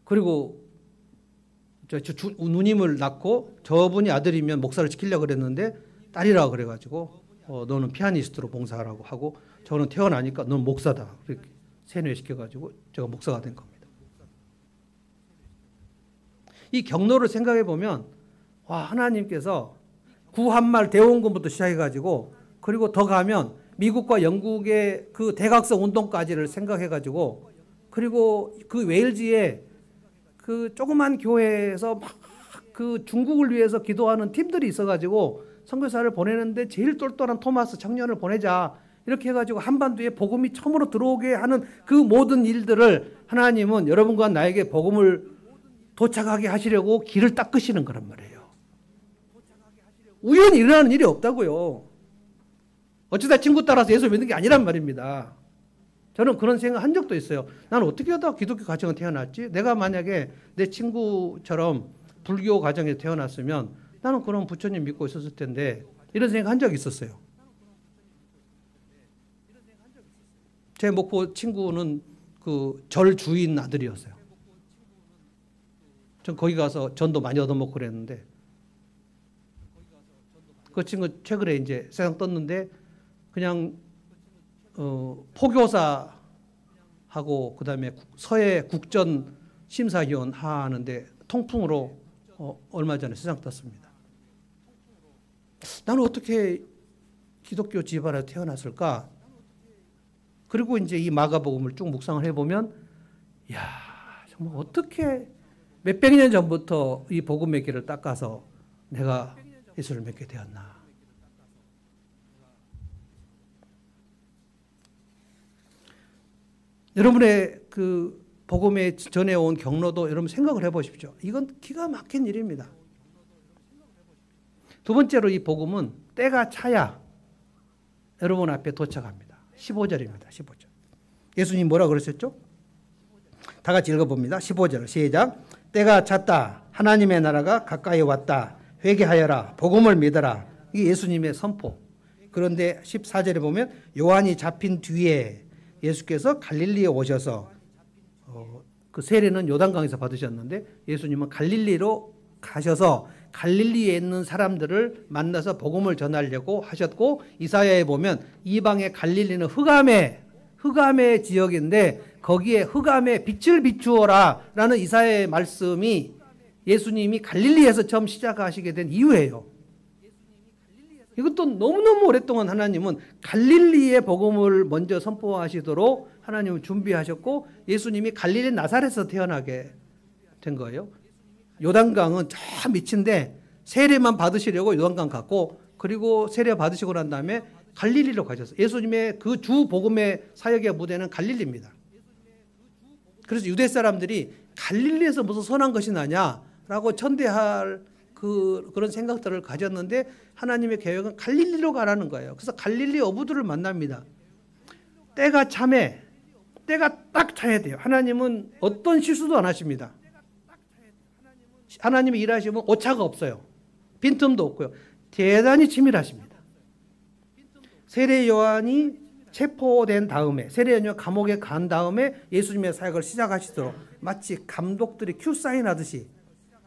그리고 누님을 낳고 저분이 아들이면 목사를 시키려고 그랬는데 딸이라고 그래가지고 너는 피아니스트로 봉사하라고 하고 저는 태어나니까 너는 목사다 이렇게 세뇌시켜가지고 제가 목사가 된 겁니다. 이 경로를 생각해 보면 하나님께서 구한말 대원군부터 시작해가지고 그리고 더 가면 미국과 영국의 그 대각성 운동까지를 생각해가지고 그리고 그 웨일즈에 그 조그만 교회에서 막 그 중국을 위해서 기도하는 팀들이 있어가지고 선교사를 보내는데 제일 똘똘한 토마스 청년을 보내자 이렇게 해가지고 한반도에 복음이 처음으로 들어오게 하는 그 모든 일들을 하나님은 여러분과 나에게 복음을 도착하게 하시려고 길을 닦으시는 거란 말이에요. 우연히 일어나는 일이 없다고요. 어쩌다 친구 따라서 예수 믿는 게 아니란 말입니다. 저는 그런 생각 한 적도 있어요. 나는 어떻게 하다 기독교 가정에 태어났지? 내가 만약에 내 친구처럼 불교 가정에 태어났으면 나는 그런 부처님 믿고 있었을 텐데 이런 생각 한 적이 있었어요. 제 목포 친구는 그 절 주인 아들이었어요. 전 거기 가서 전도 많이 얻어먹고 그랬는데 그 친구 최근에 이제 세상 떴는데 그냥 포교사하고 그다음에 서해 국전 심사위원 하는데 통풍으로 얼마 전에 세상 떴습니다. 나는 어떻게 기독교 집안에 태어났을까? 그리고 이제 이 마가복음을 쭉 묵상을 해보면 정말 어떻게 몇백 년 전부터 이 복음의 길을 닦아서 내가 예수를 믿게 되었나. 여러분의 그 복음에 전해온 경로도 여러분 생각을 해보십시오. 이건 기가 막힌 일입니다. 두 번째로 이 복음은 때가 차야 여러분 앞에 도착합니다. 15절입니다. 15절. 예수님 뭐라 그러셨죠? 다 같이 읽어봅니다. 15절 시작. 때가 찼다. 하나님의 나라가 가까이 왔다. 회개하여라. 복음을 믿어라. 이게 예수님의 선포. 그런데 14절에 보면 요한이 잡힌 뒤에 예수께서 갈릴리에 오셔서 그 세례는 요단강에서 받으셨는데 예수님은 갈릴리로 가셔서 갈릴리에 있는 사람들을 만나서 복음을 전하려고 하셨고 이사야에 보면 이방의 갈릴리는 흑암의 지역인데 거기에 흑암에 빛을 비추어라 라는 이사야의 말씀이 예수님이 갈릴리에서 처음 시작하시게 된 이유예요. 이것도 너무너무 오랫동안 하나님은 갈릴리의 복음을 먼저 선포하시도록 하나님은 준비하셨고 예수님이 갈릴리 나사렛에서 태어나게 된 거예요. 요단강은 저 밑인데 세례만 받으시려고 요단강 갔고 그리고 세례 받으시고 난 다음에 갈릴리로 가셨어요. 예수님의 그 주 복음의 사역의 무대는 갈릴리입니다. 그래서 유대 사람들이 갈릴리에서 무슨 선한 것이 나냐라고 천대할 그런 생각들을 가졌는데 하나님의 계획은 갈릴리로 가라는 거예요. 그래서 갈릴리 어부들을 만납니다. 때가 참해, 때가 딱 차야 돼요. 하나님은 어떤 실수도 안 하십니다. 하나님이 일하시면 오차가 없어요. 빈틈도 없고요. 대단히 치밀하십니다. 세례 요한이 체포된 다음에 세례 요한이 감옥에 간 다음에 예수님의 사역을 시작하시도록 마치 감독들이 큐 사인하듯이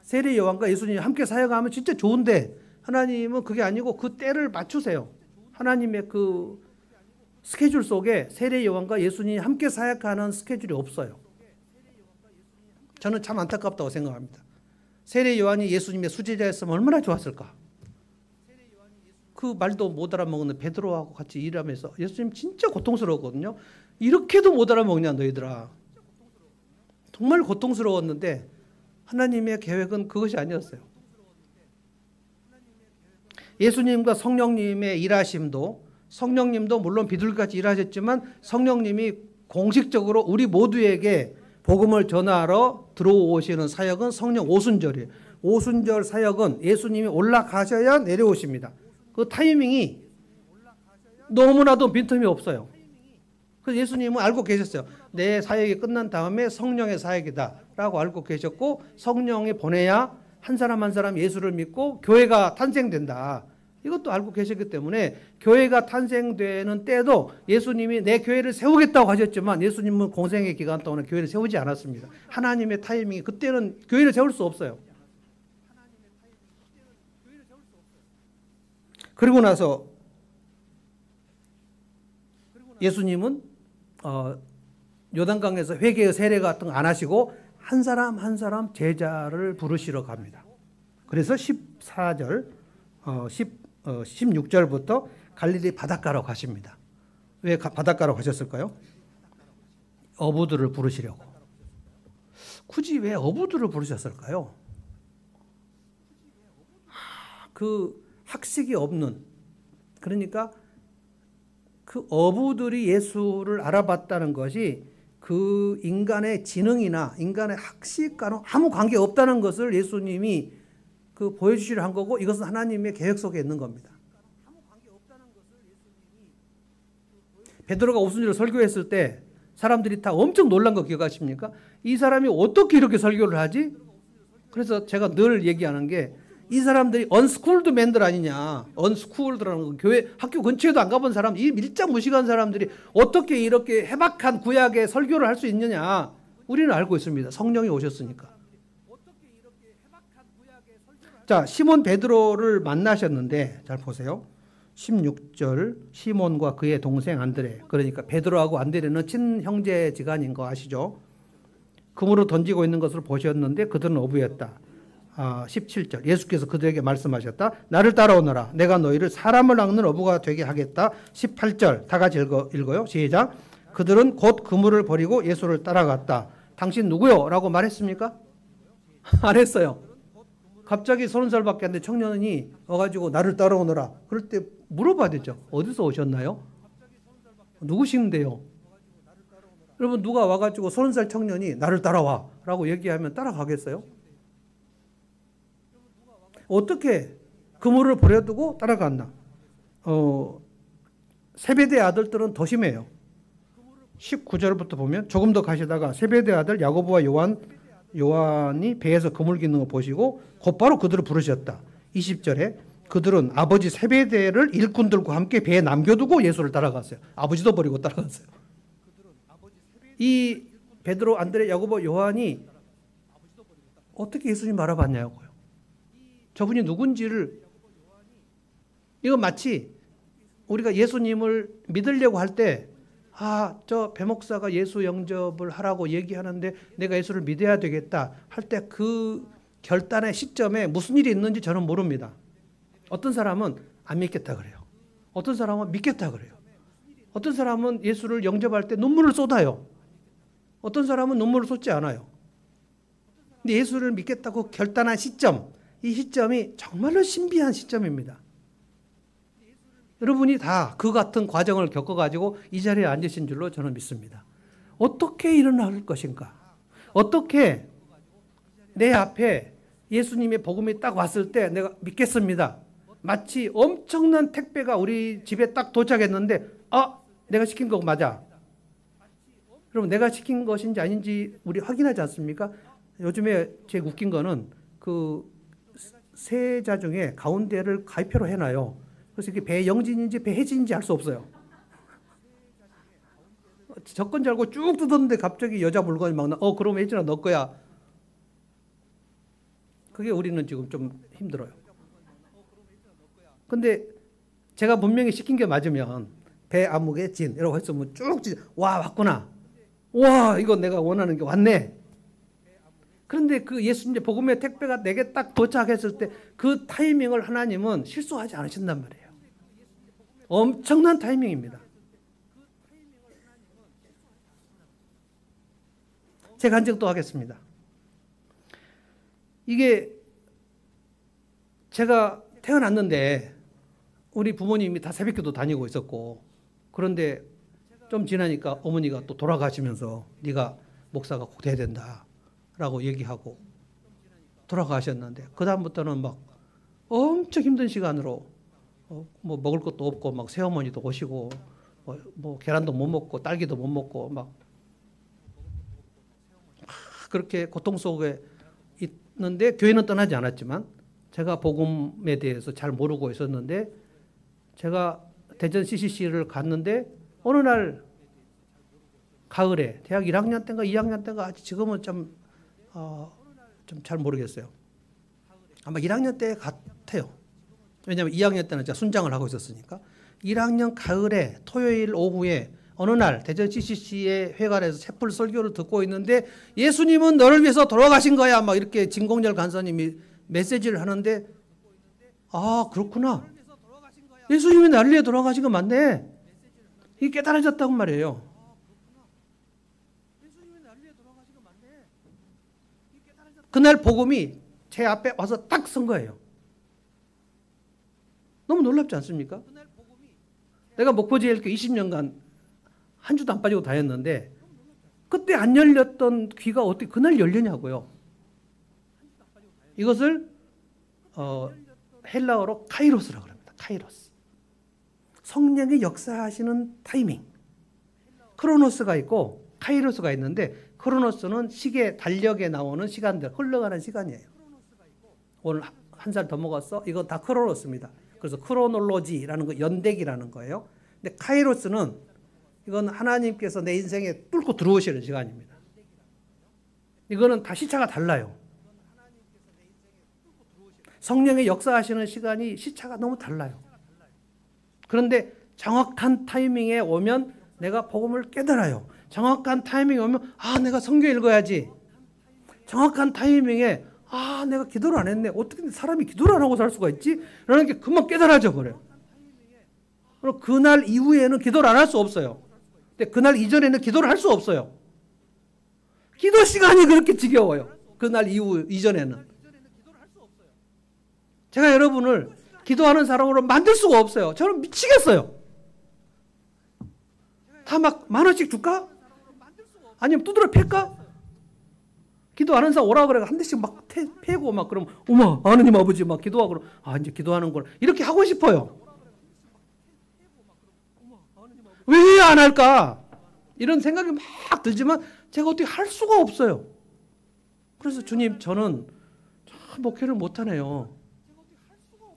세례 요한과 예수님이 함께 사역하면 진짜 좋은데 하나님은 그게 아니고 그 때를 맞추세요. 하나님의 그 스케줄 속에 세례 요한과 예수님이 함께 사역하는 스케줄이 없어요. 저는 참 안타깝다고 생각합니다. 세례 요한이 예수님의 수제자였으면 얼마나 좋았을까. 그 말도 못 알아먹는 베드로하고 같이 일하면서 예수님 진짜 고통스러웠거든요. 이렇게도 못 알아먹냐 너희들아. 정말 고통스러웠는데 하나님의 계획은 그것이 아니었어요. 예수님과 성령님의 일하심도 성령님도 물론 비둘기같이 일하셨지만 성령님이 공식적으로 우리 모두에게 복음을 전하러 들어오시는 사역은 성령 오순절이에요. 오순절 사역은 예수님이 올라가셔야 내려오십니다. 그 타이밍이 너무나도 빈틈이 없어요. 그래서 예수님은 알고 계셨어요. 내 사역이 끝난 다음에 성령의 사역이다 라고 알고 계셨고 성령이 보내야 한 사람 한 사람 예수를 믿고 교회가 탄생된다. 이것도 알고 계셨기 때문에 교회가 탄생되는 때도 예수님이 내 교회를 세우겠다고 하셨지만 예수님은 공생의 기간 동안 교회를 세우지 않았습니다. 하나님의 타이밍이 그때는 교회를 세울 수 없어요. 그리고 나서 예수님은 요단강에서 회개의 세례 같은 거 안 하시고 한 사람 한 사람 제자를 부르시러 갑니다. 그래서 14절, 16절부터 갈릴리 바닷가로 가십니다. 왜 바닷가로 가셨을까요? 어부들을 부르시려고. 굳이 왜 어부들을 부르셨을까요? 그 학식이 없는, 그러니까 그 어부들이 예수를 알아봤다는 것이 그 인간의 지능이나 인간의 학식과는 아무 관계 없다는 것을 예수님이 그 보여주시려 한 거고 이것은 하나님의 계획 속에 있는 겁니다. 베드로가 오순절 설교했을 때 사람들이 다 엄청 놀란 거 기억하십니까? 이 사람이 어떻게 이렇게 설교를 하지? 그래서 제가 늘 얘기하는 게 이 사람들이 언스쿨드 맨들 아니냐. 언스쿨드라는 건 교회 학교 근처에도 안 가본 사람, 이 밀접 무식한 사람들이 어떻게 이렇게 해박한 구약의 설교를 할 수 있느냐. 우리는 알고 있습니다. 성령이 오셨으니까. 자, 시몬 베드로를 만나셨는데 잘 보세요. 16절 시몬과 그의 동생 안드레, 그러니까 베드로하고 안드레는 친형제지간인 거 아시죠? 금으로 던지고 있는 것을 보셨는데 그들은 어부였다. 17절 예수께서 그들에게 말씀하셨다. 나를 따라오너라. 내가 너희를 사람을 낚는 어부가 되게 하겠다. 18절 다 같이 읽어요. 시작. 그들은 곧 그물을 버리고 예수를 따라갔다. 당신 누구요? 라고 말했습니까? 안 했어요. 갑자기 30살밖에 안 된 청년이 와가지고 나를 따라오너라. 그럴 때 물어봐야 되죠. 어디서 오셨나요? 누구신데요? 여러분 누가 와가지고 30살 청년이 나를 따라와 라고 얘기하면 따라가겠어요? 어떻게 그물을 버려두고 따라갔나? 세베대 아들들은 더 심해요. 19절부터 보면 조금 더 가시다가 세베대 아들 야고보와 요한이 배에서 그물 기는 거 보시고 곧바로 그들을 부르셨다. 20절에 그들은 아버지 세베대를 일꾼들과 함께 배에 남겨두고 예수를 따라갔어요. 아버지도 버리고 따라갔어요. 이 베드로, 안드레, 야고보, 요한이 어떻게 예수님 알아봤냐고요. 저분이 누군지를, 이거 마치 우리가 예수님을 믿으려고 할 때 저 배목사가 예수 영접을 하라고 얘기하는데 내가 예수를 믿어야 되겠다 할 때 그 결단의 시점에 무슨 일이 있는지 저는 모릅니다. 어떤 사람은 안 믿겠다 그래요. 어떤 사람은 믿겠다 그래요. 어떤 사람은 예수를 영접할 때 눈물을 쏟아요. 어떤 사람은 눈물을 쏟지 않아요. 근데 예수를 믿겠다고 결단한 시점, 이 시점이 정말로 신비한 시점입니다. 여러분이 다 그 같은 과정을 겪어가지고 이 자리에 앉으신 줄로 저는 믿습니다. 어떻게 일어날 것인가? 어떻게 내 앞에 예수님의 복음이 딱 왔을 때 내가 믿겠습니다. 마치 엄청난 택배가 우리 집에 딱 도착했는데 내가 시킨 거 맞아. 그럼 내가 시킨 것인지 아닌지 우리 확인하지 않습니까? 요즘에 제일 웃긴 거는 그 세자 중에 가운데를 가위표로 해놔요. 그래서 이게 배영진인지 배혜진인지 알 수 없어요. 접근 줄 알고 쭉 뜯었는데 갑자기 여자 물건이 막 그럼 혜진아 너 거야. 그게 우리는 지금 좀 힘들어요. 근데 제가 분명히 시킨 게 맞으면 배아무개 진 이라고 했으면 쭉 왔구나. 와 이거 내가 원하는 게 왔네. 그런데 그 예수님의 복음의 택배가 내게 딱 도착했을 때 그 타이밍을 하나님은 실수하지 않으신단 말이에요. 엄청난 타이밍입니다. 제가 간증도 하겠습니다. 이게 제가 태어났는데 우리 부모님이 다 새벽기도 다니고 있었고, 그런데 좀 지나니까 어머니가 또 돌아가시면서 네가 목사가 꼭 돼야 된다라고 얘기하고 돌아가셨는데, 그 다음부터는 막 엄청 힘든 시간으로 뭐 먹을 것도 없고 막 새어머니도 오시고 뭐 계란도 못 먹고 딸기도 못 먹고 막 그렇게 고통 속에 있는데, 교회는 떠나지 않았지만 제가 복음에 대해서 잘 모르고 있었는데, 제가 대전 CCC를 갔는데 어느 날 가을에 대학 1학년 때인가 2학년 때인가 지금은 좀 잘 모르겠어요. 아마 1학년 때 같아요. 왜냐하면 2학년 때는 제가 순장을 하고 있었으니까. 1학년 가을에 토요일 오후에 어느 날 대전 CCC의 회관에서 채플 설교를 듣고 있는데 예수님은 너를 위해서 돌아가신 거야 막 이렇게 진공열 간사님이 메시지를 하는데, 그렇구나. 예수님이 나를 위해 돌아가신 거 맞네. 이게 깨달아졌다고 말이에요. 그날 복음이 제 앞에 와서 딱 선 거예요. 너무 놀랍지 않습니까? 내가 목포제일교 20년간 한 주도 안 빠지고 다녔는데 그때 안 열렸던 귀가 어떻게 그날 열리냐고요. 이것을 헬라어로 카이로스라고 합니다. 카이로스. 성령이 역사하시는 타이밍. 크로노스가 있고 카이로스가 있는데, 크로노스는 시계 달력에 나오는 시간들, 흘러가는 시간이에요. 오늘 한 살 더 먹었어? 이거 다 크로노스입니다. 그래서 크로놀로지라는 거, 연대기라는 거예요. 근데 카이로스는 이건 하나님께서 내 인생에 뚫고 들어오시는 시간입니다. 이거는 다 시차가 달라요. 성령의 역사하시는 시간이 시차가 너무 달라요. 그런데 정확한 타이밍에 오면 내가 복음을 깨달아요. 정확한 타이밍에 오면 내가 성경 읽어야지. 정확한 타이밍에 내가 기도를 안 했네. 어떻게 사람이 기도를 안 하고 살 수가 있지? 라는 게 금방 깨달아져 버려요. 그리고 그날 이후에는 기도를 안 할 수 없어요. 근데 그날 이전에는 기도를 할 수 없어요. 기도 시간이 그렇게 지겨워요. 그날 이전에는. 제가 여러분을 기도하는 사람으로 만들 수가 없어요. 저는 미치겠어요. 다 막 10,000원씩 줄까? 아니면 두드려 팰까? 기도하는 사람 오라 그래 한 대씩 막 패고 막 그러면 어머 하느님 아버지 막 기도하고 그러면 이제 기도하는 걸 이렇게 하고 싶어요. 왜 안 할까? 이런 생각이 막 들지만 제가 어떻게 할 수가 없어요. 그래서 주님, 저는 참 목회를 못하네요.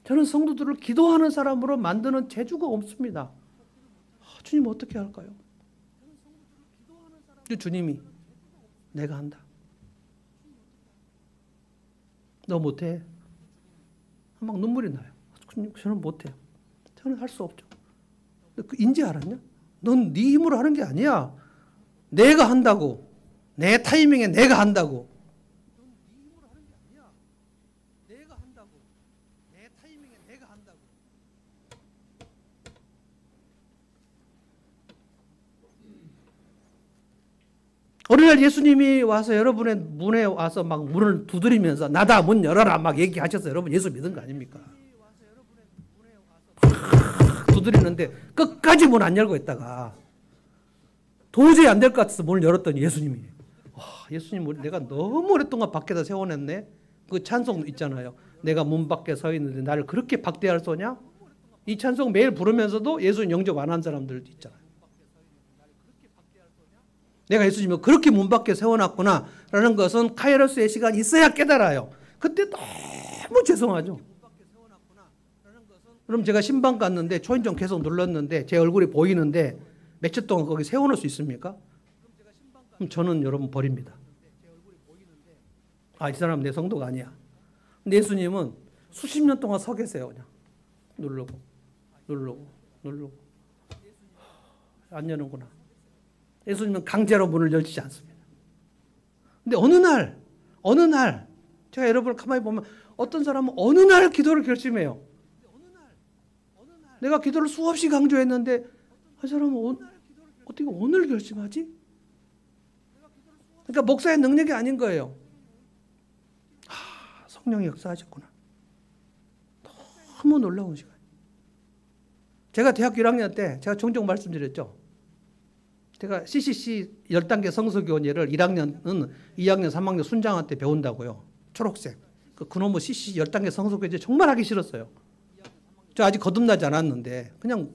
저는 성도들을 기도하는 사람으로 만드는 재주가 없습니다. 주님 어떻게 할까요? 주님이 내가 한다. 너 못해. 막 눈물이 나요. 저는 못해요. 저는 할 수 없죠. 인지 알았냐? 넌 네 힘으로 하는 게 아니야. 내가 한다고. 내 타이밍에 내가 한다고. 어느 날 예수님이 와서 여러분의 문에 와서 막 문을 두드리면서 나다 문 열어라 막 얘기하셔서 여러분 예수 믿은 거 아닙니까? 두드리는데 끝까지 문 안 열고 있다가 도저히 안 될 것 같아서 문을 열었더니 예수님이 예수님 내가 너무 오랫동안 밖에다 세워냈네. 그 찬송 있잖아요. 내가 문 밖에 서 있는데 나를 그렇게 박대할 소냐? 이 찬송 매일 부르면서도 예수님 영접 안 한 사람들도 있잖아요. 내가 예수님을 그렇게 문 밖에 세워놨구나 라는 것은 카이로스의 시간이 있어야 깨달아요. 그때 너무 죄송하죠. 그럼 제가 신방 갔는데 초인종 계속 눌렀는데 제 얼굴이 보이는데 며칠 동안 거기 세워놓을 수 있습니까? 그럼 저는 여러분 버립니다. 이 사람 내 성도가 아니야. 근데 예수님은 수십 년 동안 서 계세요. 그냥 누르고 안 여는구나. 예수님은 강제로 문을 열지 않습니다. 근데 어느 날 제가 여러분을 가만히 보면 어떤 사람은 어느 날 기도를 결심해요. 내가 기도를 수없이 강조했는데 그 사람은 어떻게 오늘 결심하지? 그러니까 목사의 능력이 아닌 거예요. 성령이 역사하셨구나. 너무 놀라운 시간. 제가 대학교 1학년 때 제가 종종 말씀드렸죠. 제가 CCC 10단계 성서교훈예를 1학년은 2학년, 3학년 순장한테 배운다고요. 초록색. 그놈의 CCC 10단계 성서교훈예 정말 하기 싫었어요. 저 아직 거듭나지 않았는데 그냥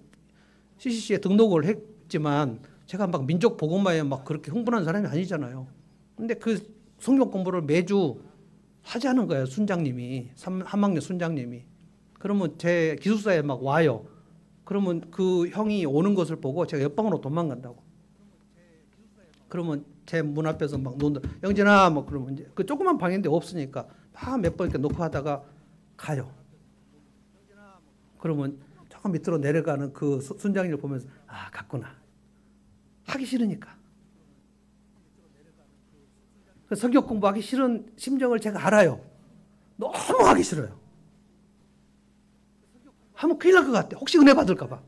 CCC에 등록을 했지만 제가 막 민족 복음화에 막 그렇게 흥분한 사람이 아니잖아요. 근데 그 성경 공부를 매주 하자는 거예요. 순장님이. 3학년 순장님이. 그러면 제 기숙사에 막 와요. 그러면 그 형이 오는 것을 보고 제가 옆방으로 도망간다고. 그러면 제 문 앞에서 막 논다. 영진아 뭐 그러면 이제 그 조그만 방인데 없으니까 막 몇 번 이렇게 놓고 하다가 가요. 그러면 조금 밑으로 내려가는 그 순장님을 보면서 갔구나. 하기 싫으니까. 성경 공부하기 싫은 심정을 제가 알아요. 너무 하기 싫어요. 하면 큰일 날 것 같아. 혹시 은혜 받을까 봐.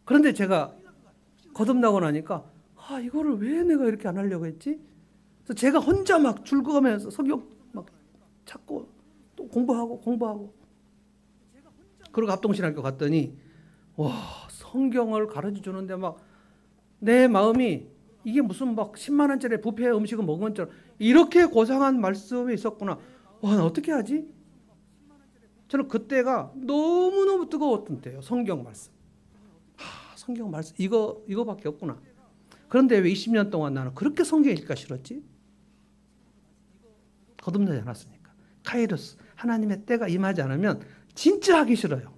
그런데 제가 거듭나고 나니까 이거를 왜 내가 이렇게 안 하려고 했지? 그래서 제가 혼자 막 줄거면서 성경 막 찾고 또 공부하고 그리고 합동신학교 갔더니 성경을 가르쳐 주는데 막 내 마음이 이게 무슨 막 10만 원짜리 뷔페 음식을 먹은 것처럼 이렇게 고상한 말씀이 있었구나. 나 어떻게 하지? 저는 그때가 너무너무 뜨거웠던 때예요. 성경 말씀. 성경 말씀 이거밖에 없구나. 그런데 왜 20년 동안 나는 그렇게 성경 읽기가 싫었지? 거듭나지 않았으니까. 카이로스 하나님의 때가 임하지 않으면 진짜 하기 싫어요.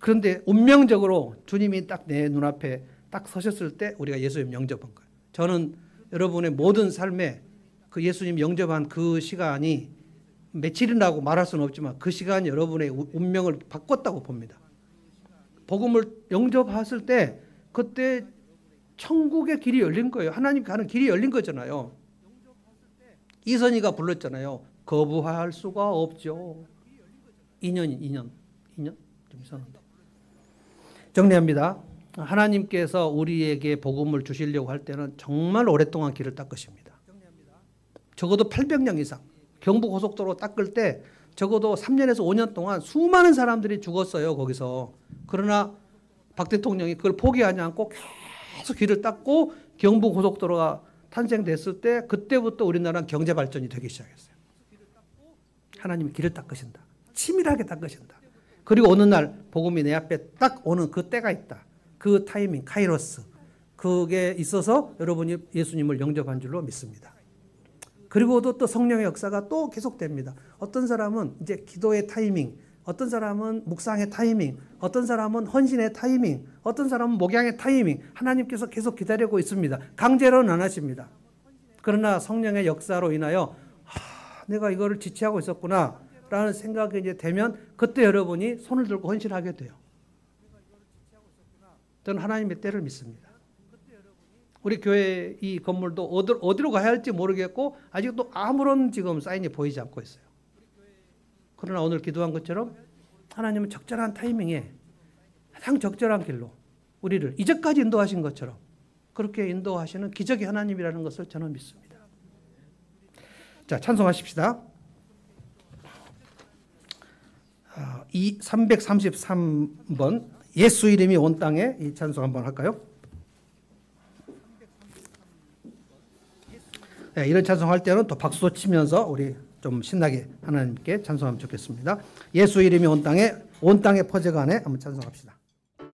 그런데 운명적으로 주님이 딱 내 눈앞에 딱 서셨을 때 우리가 예수님 영접한 거예요. 저는 여러분의 모든 삶에 그 예수님 영접한 그 시간이 며칠이라고 말할 수는 없지만 그 시간이 여러분의 운명을 바꿨다고 봅니다. 복음을 영접했을 때 그때 천국의 길이 열린 거예요. 하나님 가는 길이 열린 거잖아요. 이선희가 불렀잖아요. 거부할 수가 없죠. 2년 좀 이상한데. 정리합니다. 하나님께서 우리에게 복음을 주시려고 할 때는 정말 오랫동안 길을 닦으십니다. 적어도 800년 이상. 경부고속도로 닦을 때 적어도 3년에서 5년 동안 수많은 사람들이 죽었어요. 거기서. 그러나 박 대통령이 그걸 포기하지 않고 계속 길을 닦고 경부고속도로가 탄생됐을 때 그때부터 우리나라는 경제 발전이 되기 시작했어요. 하나님이 길을 닦으신다. 치밀하게 닦으신다. 그리고 어느 날 복음이 내 앞에 딱 오는 그 때가 있다. 그 타이밍, 카이로스. 그게 있어서 여러분이 예수님을 영접한 줄로 믿습니다. 그리고도 또 성령의 역사가 또 계속됩니다. 어떤 사람은 이제 기도의 타이밍, 어떤 사람은 묵상의 타이밍, 어떤 사람은 헌신의 타이밍, 어떤 사람은 목양의 타이밍, 하나님께서 계속 기다리고 있습니다. 강제로는 안 하십니다. 그러나 성령의 역사로 인하여 내가 이거를 지체하고 있었구나 라는 생각이 이제 되면 그때 여러분이 손을 들고 헌신하게 돼요. 저는 하나님의 때를 믿습니다. 우리 교회 이 건물도 어디로 가야 할지 모르겠고 아직도 아무런 지금 사인이 보이지 않고 있어요. 그러나 오늘 기도한 것처럼 하나님은 적절한 타이밍에 가장 적절한 길로 우리를 이제까지 인도하신 것처럼 그렇게 인도하시는 기적의 하나님이라는 것을 저는 믿습니다. 자, 찬송하십시다. 333번 예수 이름이 온 땅에 이 찬송 한번 할까요? 네, 이런 찬송할 때는 또 박수 치면서 우리 좀 신나게 하나님께 찬송하면 좋겠습니다. 예수 이름이 온 땅에 퍼져가네 한번 찬송합시다.